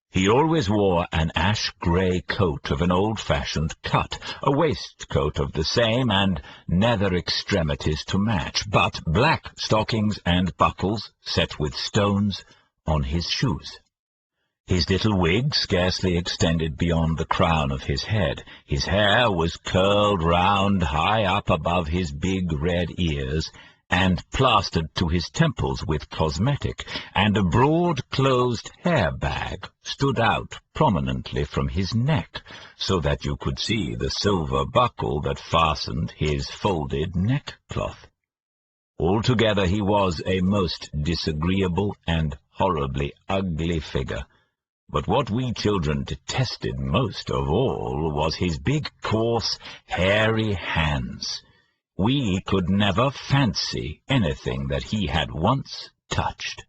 He always wore an ash-grey coat of an old-fashioned cut, a waistcoat of the same, and nether extremities to match, but black stockings and buckles set with stones on his shoes. His little wig scarcely extended beyond the crown of his head. His hair was curled round high up above his big red ears, and plastered to his temples with cosmetic, and a broad closed hair-bag stood out prominently from his neck, so that you could see the silver buckle that fastened his folded neckcloth. Altogether he was a most disagreeable and horribly ugly figure, but what we children detested most of all was his big, coarse, hairy hands. We could never fancy anything that he had once touched.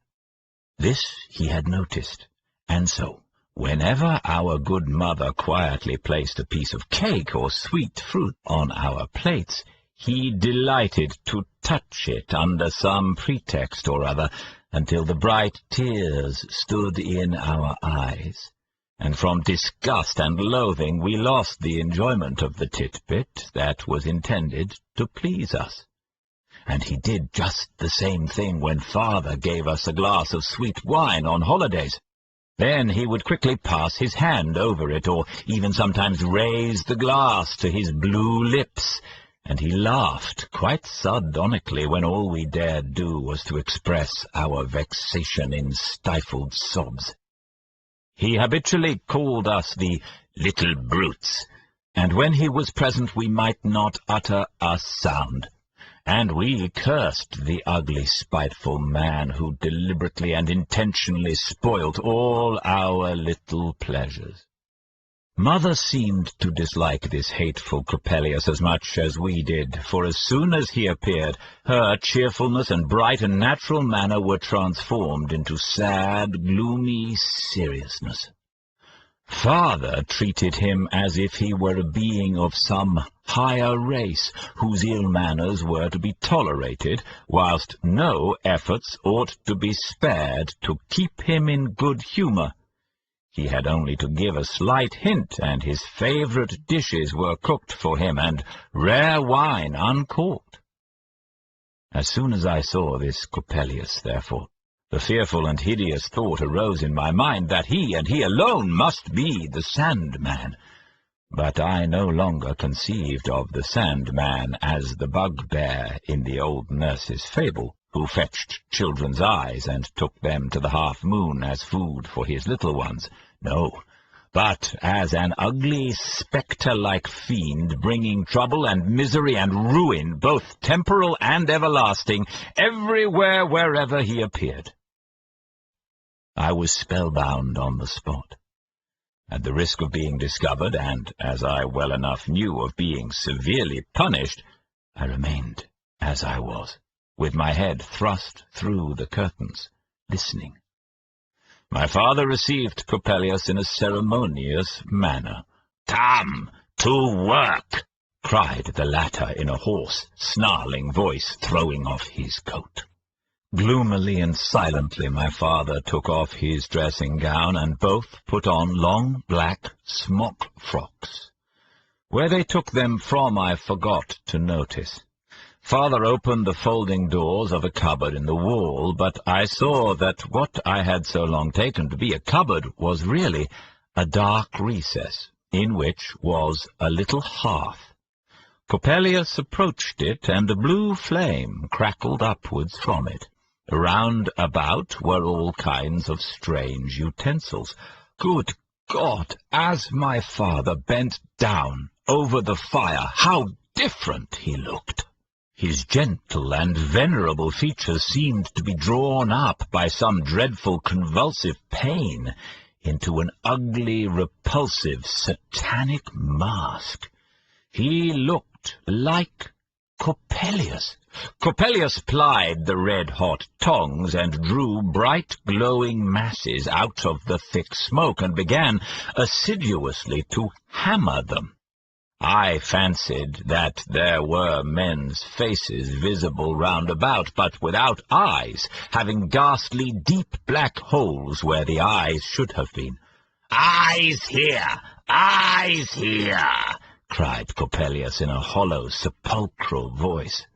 This he had noticed, and so, Whenever our good mother quietly placed a piece of cake or sweet fruit on our plates, he delighted to touch it under some pretext or other, until the bright tears stood in our eyes, and from disgust and loathing we lost the enjoyment of the titbit that was intended to please us. And he did just the same thing when father gave us a glass of sweet wine on holidays. Then he would quickly pass his hand over it, or even sometimes raise the glass to his blue lips, and he laughed quite sardonically when all we dared do was to express our vexation in stifled sobs. He habitually called us the little brutes, and when he was present we might not utter a sound, and we cursed the ugly, spiteful man who deliberately and intentionally spoilt all our little pleasures. Mother seemed to dislike this hateful Coppelius as much as we did, for as soon as he appeared, her cheerfulness and bright and natural manner were transformed into sad, gloomy seriousness. Father treated him as if he were a being of some higher race, whose ill manners were to be tolerated, whilst no efforts ought to be spared to keep him in good humour. He had only to give a slight hint, and his favourite dishes were cooked for him, and rare wine uncorked. As soon as I saw this Coppelius, therefore, the fearful and hideous thought arose in my mind that he, and he alone, must be the Sandman. But I no longer conceived of the Sandman as the bugbear in the old nurse's fable, who fetched children's eyes and took them to the half-moon as food for his little ones. No, but as an ugly, spectre-like fiend, bringing trouble and misery and ruin, both temporal and everlasting, everywhere wherever he appeared. I was spellbound on the spot. At the risk of being discovered, and, as I well enough knew, of being severely punished, I remained as I was, with my head thrust through the curtains, listening. My father received Coppelius in a ceremonious manner. "Come to work!" cried the latter in a hoarse, snarling voice, throwing off his coat. Gloomily and silently my father took off his dressing-gown, and both put on long black smock frocks. Where they took them from I forgot to notice. Father opened the folding doors of a cupboard in the wall, but I saw that what I had so long taken to be a cupboard was really a dark recess, in which was a little hearth. Coppelius approached it, and a blue flame crackled upwards from it. Round about were all kinds of strange utensils. Good God! As my father bent down over the fire, how different he looked! His gentle and venerable features seemed to be drawn up by some dreadful convulsive pain into an ugly, repulsive, satanic mask. He looked like Coppelius. Coppelius plied the red-hot tongs and drew bright glowing masses out of the thick smoke, and began assiduously to hammer them. I fancied that there were men's faces visible round about, but without eyes, having ghastly deep black holes where the eyes should have been. "Eyes here! Eyes here!" cried Coppelius in a hollow, sepulchral voice.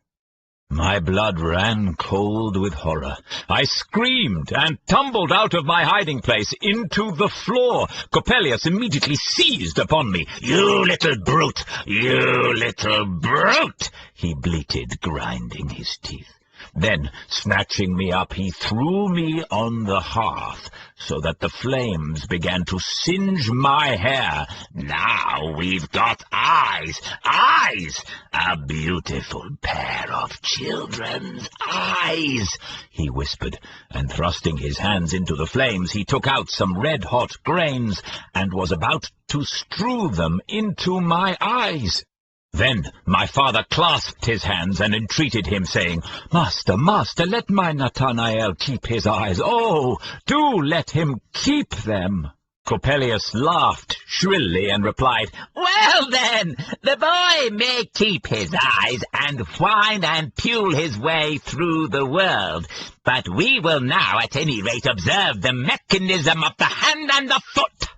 My blood ran cold with horror. I screamed and tumbled out of my hiding-place into the floor. Coppelius immediately seized upon me. "You little brute! You little brute!" he bleated, grinding his teeth. Then, snatching me up, he threw me on the hearth, so that the flames began to singe my hair. "Now we've got eyes! Eyes! A beautiful pair of children's eyes!" he whispered, and thrusting his hands into the flames, he took out some red-hot grains, and was about to strew them into my eyes. Then my father clasped his hands and entreated him, saying, "Master, master, let my Nathanael keep his eyes. Oh, do let him keep them." Coppelius laughed shrilly and replied, "Well then, the boy may keep his eyes and whine and pule his way through the world, but we will now at any rate observe the mechanism of the hand and the foot."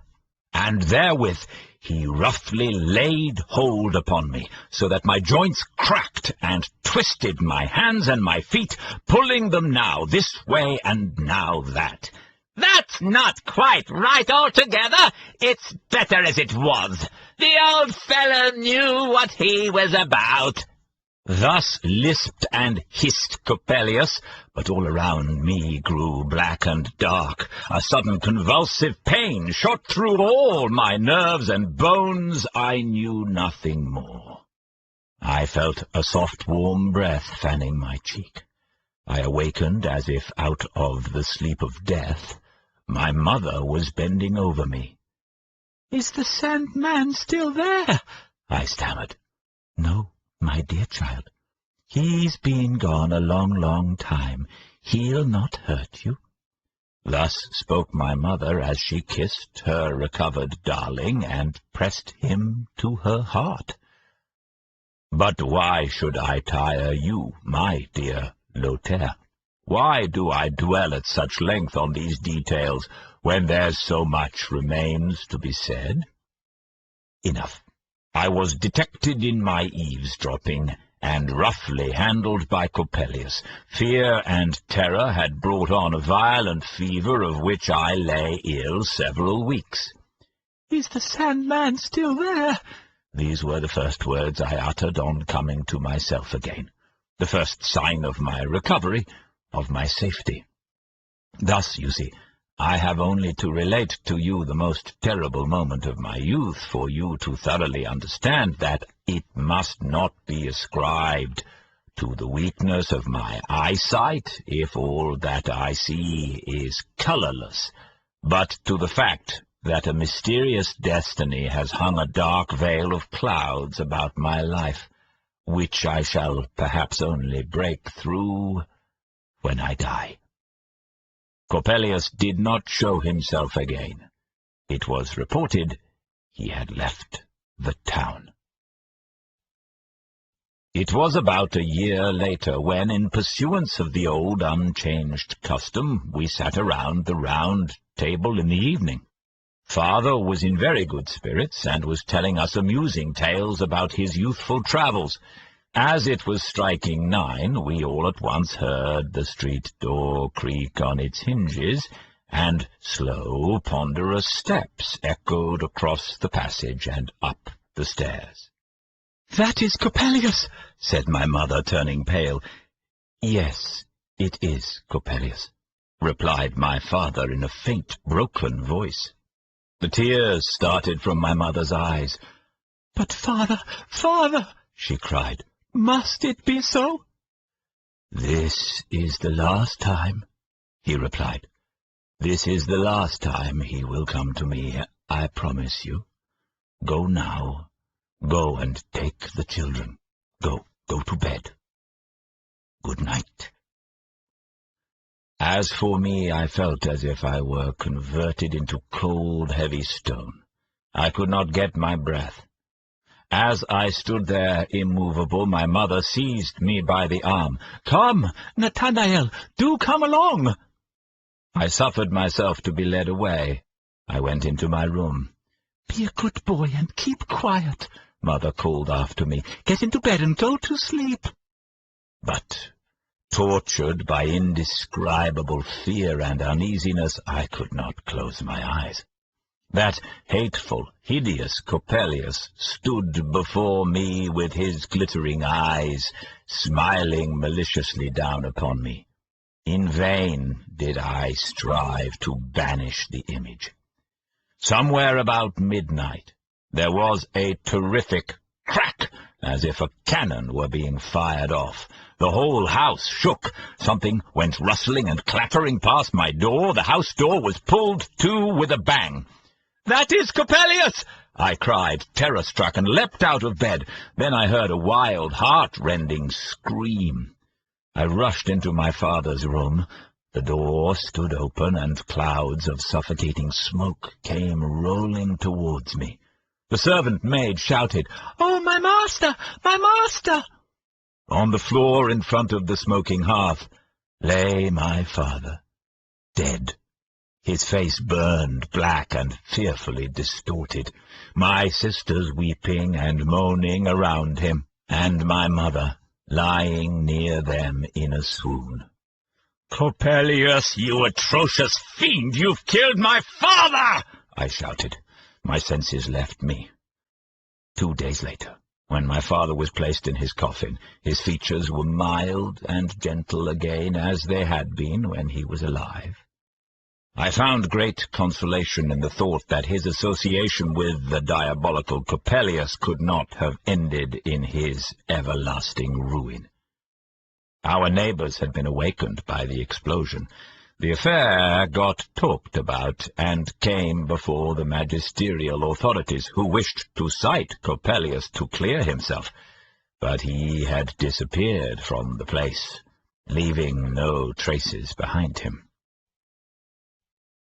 And therewith he roughly laid hold upon me, so that my joints cracked, and twisted my hands and my feet, pulling them now this way and now that. "That's not quite right altogether. It's better as it was. The old fellow knew what he was about." Thus lisped and hissed Coppelius, but all around me grew black and dark. A sudden convulsive pain shot through all my nerves and bones. I knew nothing more. I felt a soft warm breath fanning my cheek. I awakened as if out of the sleep of death. My mother was bending over me. "Is the Sandman still there?" I stammered. "No, my dear child. He's been gone a long, long time. He'll not hurt you." Thus spoke my mother as she kissed her recovered darling and pressed him to her heart. But why should I tire you, my dear Lothaire? Why do I dwell at such length on these details, when there's so much remains to be said? Enough. I was detected in my eavesdropping, and roughly handled by Coppelius. Fear and terror had brought on a violent fever, of which I lay ill several weeks. "Is the Sandman still there?" These were the first words I uttered on coming to myself again, the first sign of my recovery, of my safety. Thus, you see, I have only to relate to you the most terrible moment of my youth for you to thoroughly understand that it must not be ascribed to the weakness of my eyesight, if all that I see is colourless, but to the fact that a mysterious destiny has hung a dark veil of clouds about my life, which I shall perhaps only break through when I die. Coppelius did not show himself again. It was reported he had left the town. It was about a year later when, in pursuance of the old unchanged custom, we sat around the round table in the evening. Father was in very good spirits, and was telling us amusing tales about his youthful travels. As it was striking 9, we all at once heard the street door creak on its hinges, and slow, ponderous steps echoed across the passage and up the stairs. "That is Coppelius," said my mother, turning pale. "Yes, it is Coppelius," replied my father in a faint, broken voice. The tears started from my mother's eyes. "But father, father," she cried, "must it be so?" "This is the last time," he replied. "This is the last time he will come to me, I promise you. Go now. Go and take the children. Go to bed. Good night." As for me, I felt as if I were converted into cold, heavy stone. I could not get my breath. As I stood there immovable, my mother seized me by the arm. "Come, Nathanael, do come along!" I suffered myself to be led away. I went into my room. "Be a good boy and keep quiet," Mother called after me. "Get into bed and go to sleep." But, tortured by indescribable fear and uneasiness, I could not close my eyes. That hateful, hideous Coppelius stood before me with his glittering eyes, smiling maliciously down upon me. In vain did I strive to banish the image. Somewhere about midnight there was a terrific crack, as if a cannon were being fired off. The whole house shook. Something went rustling and clattering past my door. The house door was pulled to with a bang. "That is Coppelius!" I cried, terror-struck, and leapt out of bed. Then I heard a wild, heart-rending scream. I rushed into my father's room. The door stood open, and clouds of suffocating smoke came rolling towards me. The servant maid shouted, "Oh, my master! My master!" On the floor in front of the smoking hearth lay my father, dead. His face burned black and fearfully distorted, my sisters weeping and moaning around him, and my mother lying near them in a swoon. "Coppelius, you atrocious fiend! You've killed my father!" I shouted. My senses left me. 2 days later, when my father was placed in his coffin, his features were mild and gentle again, as they had been when he was alive. I found great consolation in the thought that his association with the diabolical Coppelius could not have ended in his everlasting ruin. Our neighbors had been awakened by the explosion. The affair got talked about and came before the magisterial authorities, who wished to cite Coppelius to clear himself, but he had disappeared from the place, leaving no traces behind him.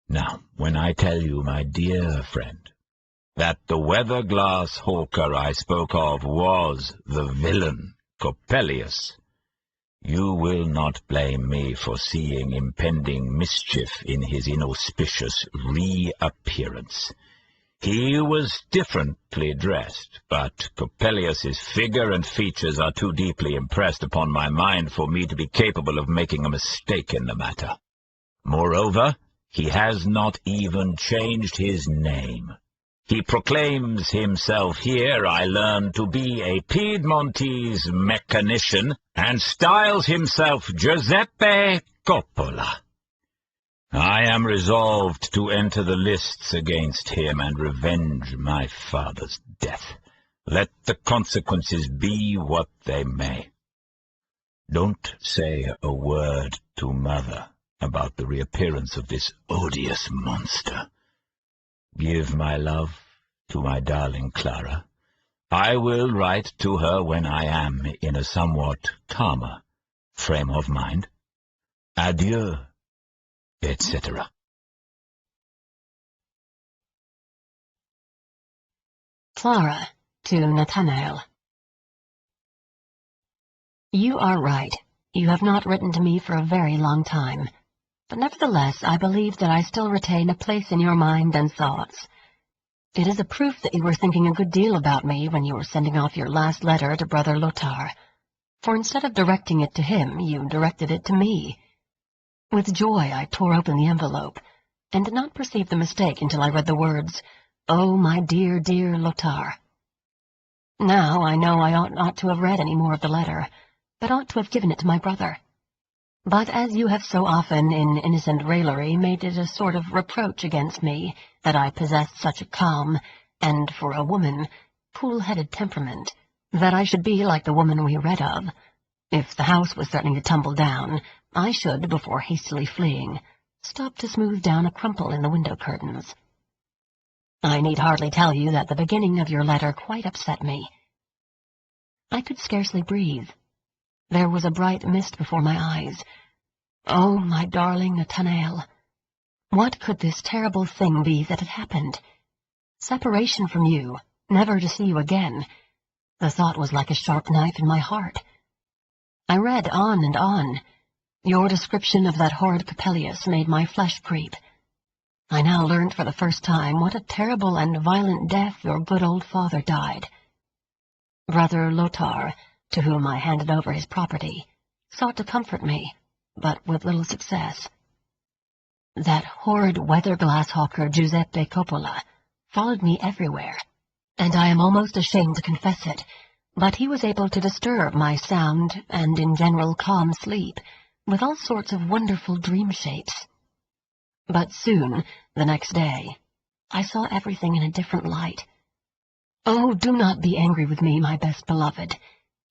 Now, when I tell you, my dear friend, that the weather-glass hawker I spoke of was the villain Coppelius, you will not blame me for seeing impending mischief in his inauspicious reappearance. He was differently dressed, but Coppelius's figure and features are too deeply impressed upon my mind for me to be capable of making a mistake in the matter. Moreover, he has not even changed his name. He proclaims himself here, I learn, to be a Piedmontese mechanician, and styles himself Giuseppe Coppola. I am resolved to enter the lists against him and revenge my father's death, let the consequences be what they may. Don't say a word to Mother about the reappearance of this odious monster. Give my love to my darling Clara. I will write to her when I am in a somewhat calmer frame of mind. Adieu, etc. Clara to Nathanael. You are right. You have not written to me for a very long time. But nevertheless, I believe that I still retain a place in your mind and thoughts. It is a proof that you were thinking a good deal about me when you were sending off your last letter to Brother Lothar, for instead of directing it to him, you directed it to me. With joy I tore open the envelope, and did not perceive the mistake until I read the words, "Oh, my dear, dear Lothar." Now I know I ought not to have read any more of the letter, but ought to have given it to my brother. But as you have so often, in innocent raillery, made it a sort of reproach against me that I possessed such a calm, and, for a woman, cool-headed temperament, that I should be like the woman we read of. If the house was threatening to tumble down, I should, before hastily fleeing, stop to smooth down a crumple in the window curtains. I need hardly tell you that the beginning of your letter quite upset me. I could scarcely breathe. There was a bright mist before my eyes. Oh, my darling Nathanael, what could this terrible thing be that had happened? Separation from you, never to see you again. The thought was like a sharp knife in my heart. I read on and on. Your description of that horrid Coppelius made my flesh creep. I now learned for the first time what a terrible and violent death your good old father died. Brother Lothar, to whom I handed over his property, sought to comfort me, but with little success. That horrid weather-glass hawker Giuseppe Coppola followed me everywhere, and I am almost ashamed to confess it, but he was able to disturb my sound and in general calm sleep with all sorts of wonderful dream shapes. But soon, the next day, I saw everything in a different light. Oh, do not be angry with me, my best beloved,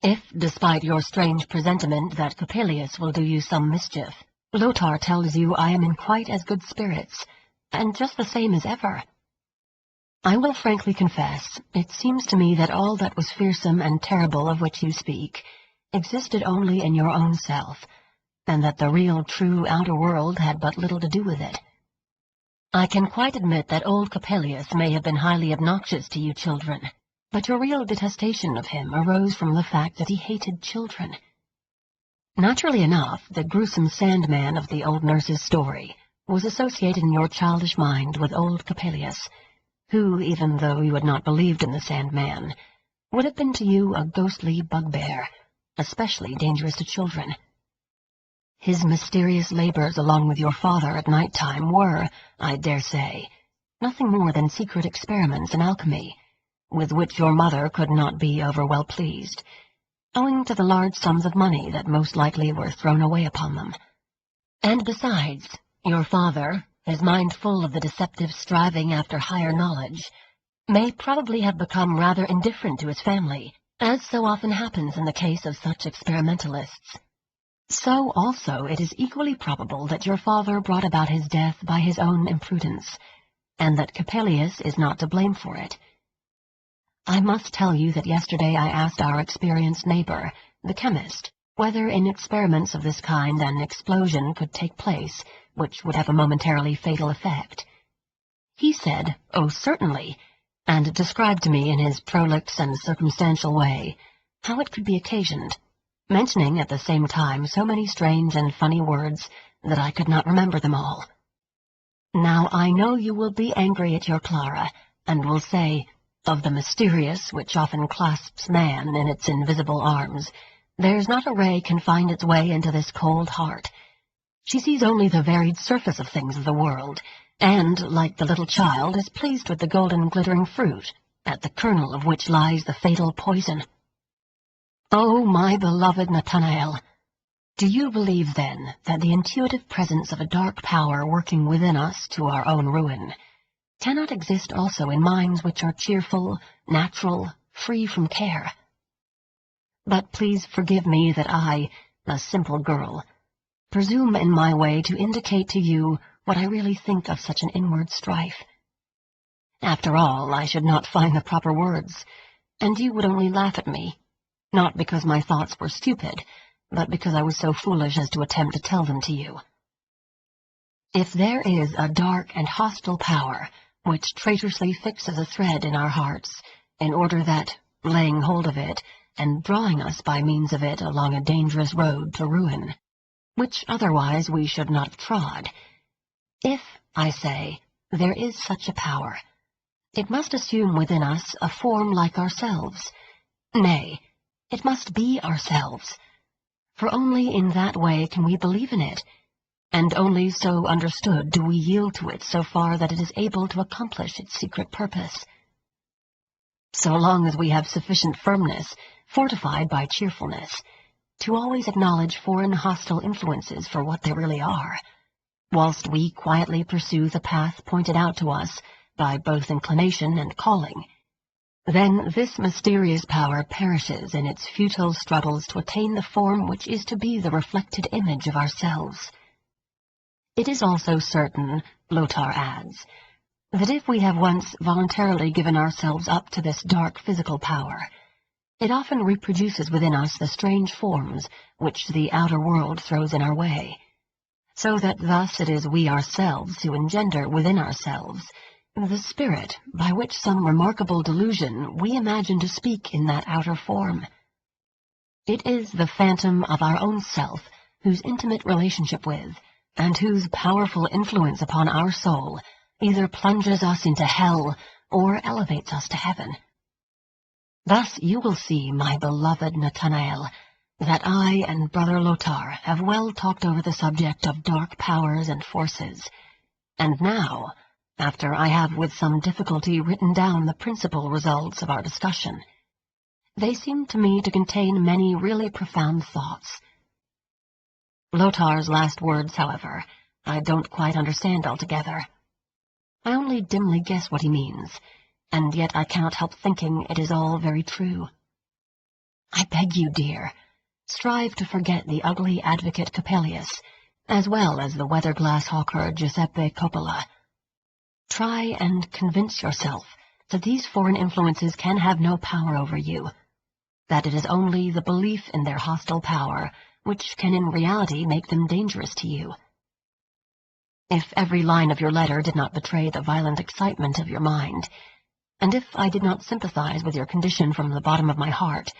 if, despite your strange presentiment that Coppelius will do you some mischief, Lothar tells you I am in quite as good spirits, and just the same as ever. I will frankly confess, it seems to me that all that was fearsome and terrible of which you speak existed only in your own self, and that the real, true outer world had but little to do with it. I can quite admit that old Coppelius may have been highly obnoxious to you children, but your real detestation of him arose from the fact that he hated children. Naturally enough, the gruesome Sandman of the old nurse's story was associated in your childish mind with old Coppelius, who, even though you had not believed in the Sandman, would have been to you a ghostly bugbear, especially dangerous to children. His mysterious labors along with your father at night-time were, I dare say, nothing more than secret experiments in alchemy, with which your mother could not be over well pleased, owing to the large sums of money that most likely were thrown away upon them. And besides, your father, his mind full of the deceptive striving after higher knowledge, may probably have become rather indifferent to his family, as so often happens in the case of such experimentalists. So also it is equally probable that your father brought about his death by his own imprudence, and that Coppelius is not to blame for it. I must tell you that yesterday I asked our experienced neighbor, the chemist, whether in experiments of this kind an explosion could take place, which would have a momentarily fatal effect. He said, "Oh, certainly," and described to me in his prolix and circumstantial way how it could be occasioned, mentioning at the same time so many strange and funny words that I could not remember them all. Now I know you will be angry at your Clara, and will say, of the mysterious which often clasps man in its invisible arms, there's not a ray can find its way into this cold heart. She sees only the varied surface of things of the world, and, like the little child, is pleased with the golden glittering fruit, at the kernel of which lies the fatal poison. Oh, my beloved Nathanael, do you believe, then, that the intuitive presence of a dark power working within us to our own ruin cannot exist also in minds which are cheerful, natural, free from care? But please forgive me that I, a simple girl, presume in my way to indicate to you what I really think of such an inward strife. After all, I should not find the proper words, and you would only laugh at me, not because my thoughts were stupid, but because I was so foolish as to attempt to tell them to you. If there is a dark and hostile power which traitorously fixes a thread in our hearts, in order that, laying hold of it, and drawing us by means of it along a dangerous road to ruin, which otherwise we should not have trod, if, I say, there is such a power, it must assume within us a form like ourselves. Nay, it must be ourselves, for only in that way can we believe in it, and only so understood do we yield to it so far that it is able to accomplish its secret purpose. So long as we have sufficient firmness, fortified by cheerfulness, to always acknowledge foreign hostile influences for what they really are, whilst we quietly pursue the path pointed out to us by both inclination and calling, then this mysterious power perishes in its futile struggles to attain the form which is to be the reflected image of ourselves. It is also certain, Lothar adds, that if we have once voluntarily given ourselves up to this dark physical power, it often reproduces within us the strange forms which the outer world throws in our way, so that thus it is we ourselves who engender within ourselves the spirit by which some remarkable delusion we imagine to speak in that outer form. It is the phantom of our own self whose intimate relationship with, and whose powerful influence upon our soul, either plunges us into hell or elevates us to heaven. Thus you will see, my beloved Nathanael, that I and Brother Lothar have well talked over the subject of dark powers and forces, and now, after I have with some difficulty written down the principal results of our discussion, they seem to me to contain many really profound thoughts. Lothar's last words, however, I don't quite understand altogether. I only dimly guess what he means, and yet I cannot help thinking it is all very true. I beg you, dear, strive to forget the ugly advocate Coppelius, as well as the weather-glass hawker Giuseppe Coppola. Try and convince yourself that these foreign influences can have no power over you, that it is only the belief in their hostile power which can in reality make them dangerous to you. If every line of your letter did not betray the violent excitement of your mind, and if I did not sympathize with your condition from the bottom of my heart,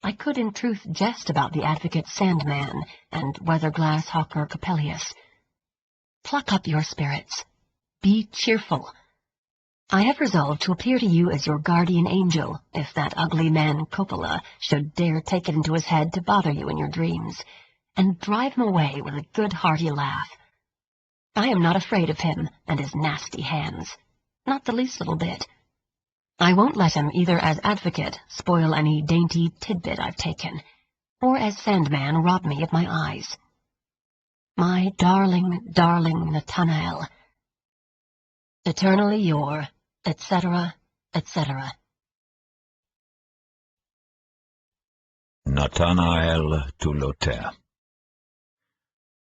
I could in truth jest about the advocate Sandman and weather-glass hawker Coppelius. Pluck up your spirits. Be cheerful. I have resolved to appear to you as your guardian angel, if that ugly man Coppola should dare take it into his head to bother you in your dreams, and drive him away with a good hearty laugh. I am not afraid of him and his nasty hands, not the least little bit. I won't let him, either as advocate, spoil any dainty tidbit I've taken, or as Sandman rob me of my eyes. My darling, darling Nathanael. Eternally your, etc., etc. Nathanael to Lothair.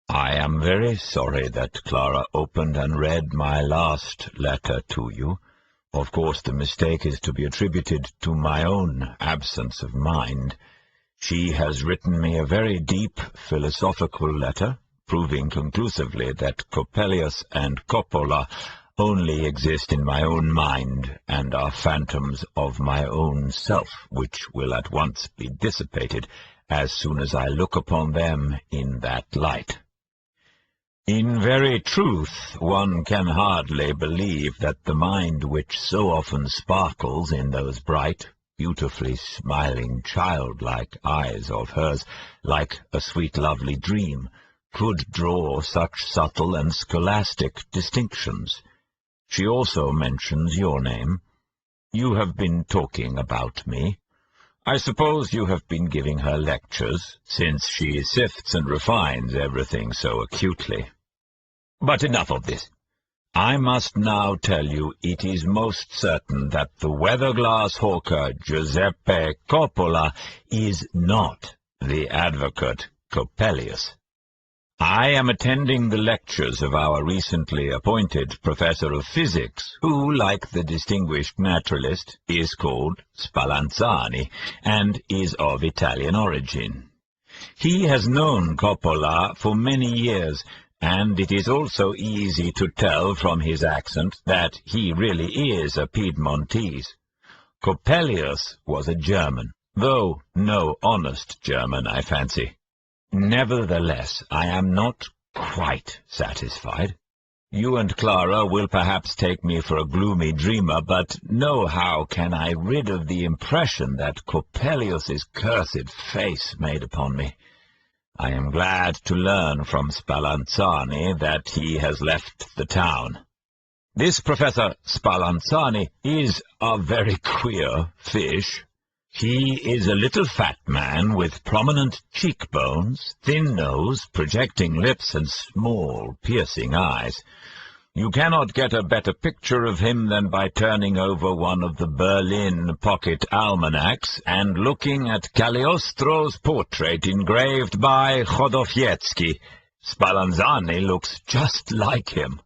I am very sorry that Clara opened and read my last letter to you. Of course, the mistake is to be attributed to my own absence of mind. She has written me a very deep philosophical letter, proving conclusively that Coppelius and Coppola only exist in my own mind, and are phantoms of my own self, which will at once be dissipated as soon as I look upon them in that light. In very truth, one can hardly believe that the mind which so often sparkles in those bright, beautifully smiling, childlike eyes of hers, like a sweet, lovely dream, could draw such subtle and scholastic distinctions. She also mentions your name. You have been talking about me. I suppose you have been giving her lectures, since she sifts and refines everything so acutely. But enough of this. I must now tell you it is most certain that the weather-glass hawker Giuseppe Coppola is not the advocate Coppelius. I am attending the lectures of our recently appointed professor of physics, who, like the distinguished naturalist, is called Spallanzani, and is of Italian origin. He has known Coppola for many years, and it is also easy to tell from his accent that he really is a Piedmontese. Coppelius was a German, though no honest German, I fancy. Nevertheless, I am not quite satisfied. You and Clara will perhaps take me for a gloomy dreamer, but nohow can I rid of the impression that Coppelius's cursed face made upon me. I am glad to learn from Spallanzani that he has left the town. This Professor Spallanzani is a very queer fish. He is a little fat man with prominent cheekbones, thin nose, projecting lips, and small, piercing eyes. You cannot get a better picture of him than by turning over one of the Berlin pocket almanacs and looking at Cagliostro's portrait engraved by Chodowiecki. Spallanzani looks just like him.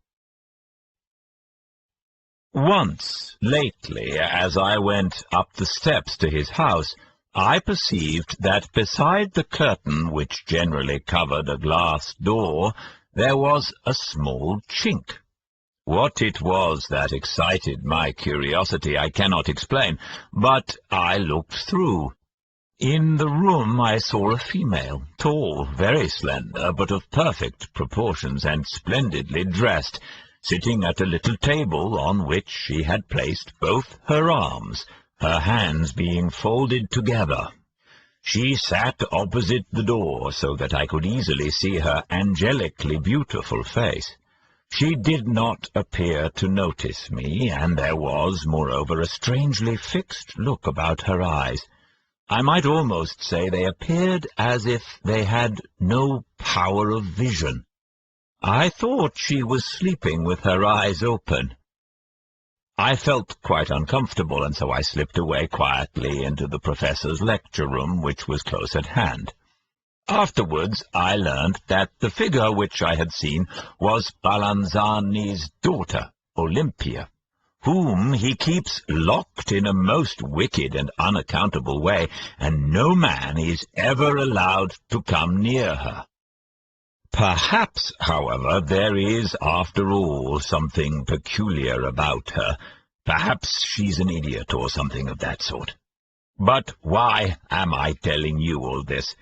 Once, lately, as I went up the steps to his house, I perceived that beside the curtain which generally covered a glass door, there was a small chink. What it was that excited my curiosity I cannot explain, but I looked through. In the room I saw a female, tall, very slender, but of perfect proportions and splendidly dressed, sitting at a little table on which she had placed both her arms, her hands being folded together. She sat opposite the door, so that I could easily see her angelically beautiful face. She did not appear to notice me, and there was, moreover, a strangely fixed look about her eyes. I might almost say they appeared as if they had no power of vision. I thought she was sleeping with her eyes open. I felt quite uncomfortable, and so I slipped away quietly into the professor's lecture room, which was close at hand. Afterwards I learned that the figure which I had seen was Spallanzani's daughter, Olympia, whom he keeps locked in a most wicked and unaccountable way, and no man is ever allowed to come near her. Perhaps, however, there is, after all, something peculiar about her. Perhaps she's an idiot or something of that sort. But why am I telling you all this?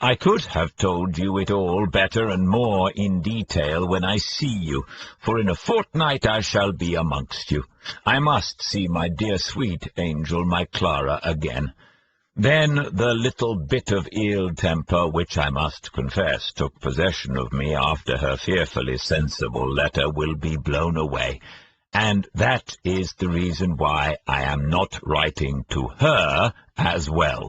I could have told you it all better and more in detail when I see you, for in a fortnight I shall be amongst you. I must see my dear sweet angel, my Clara, again. Then the little bit of ill temper which I must confess took possession of me after her fearfully sensible letter will be blown away, and that is the reason why I am not writing to her as well.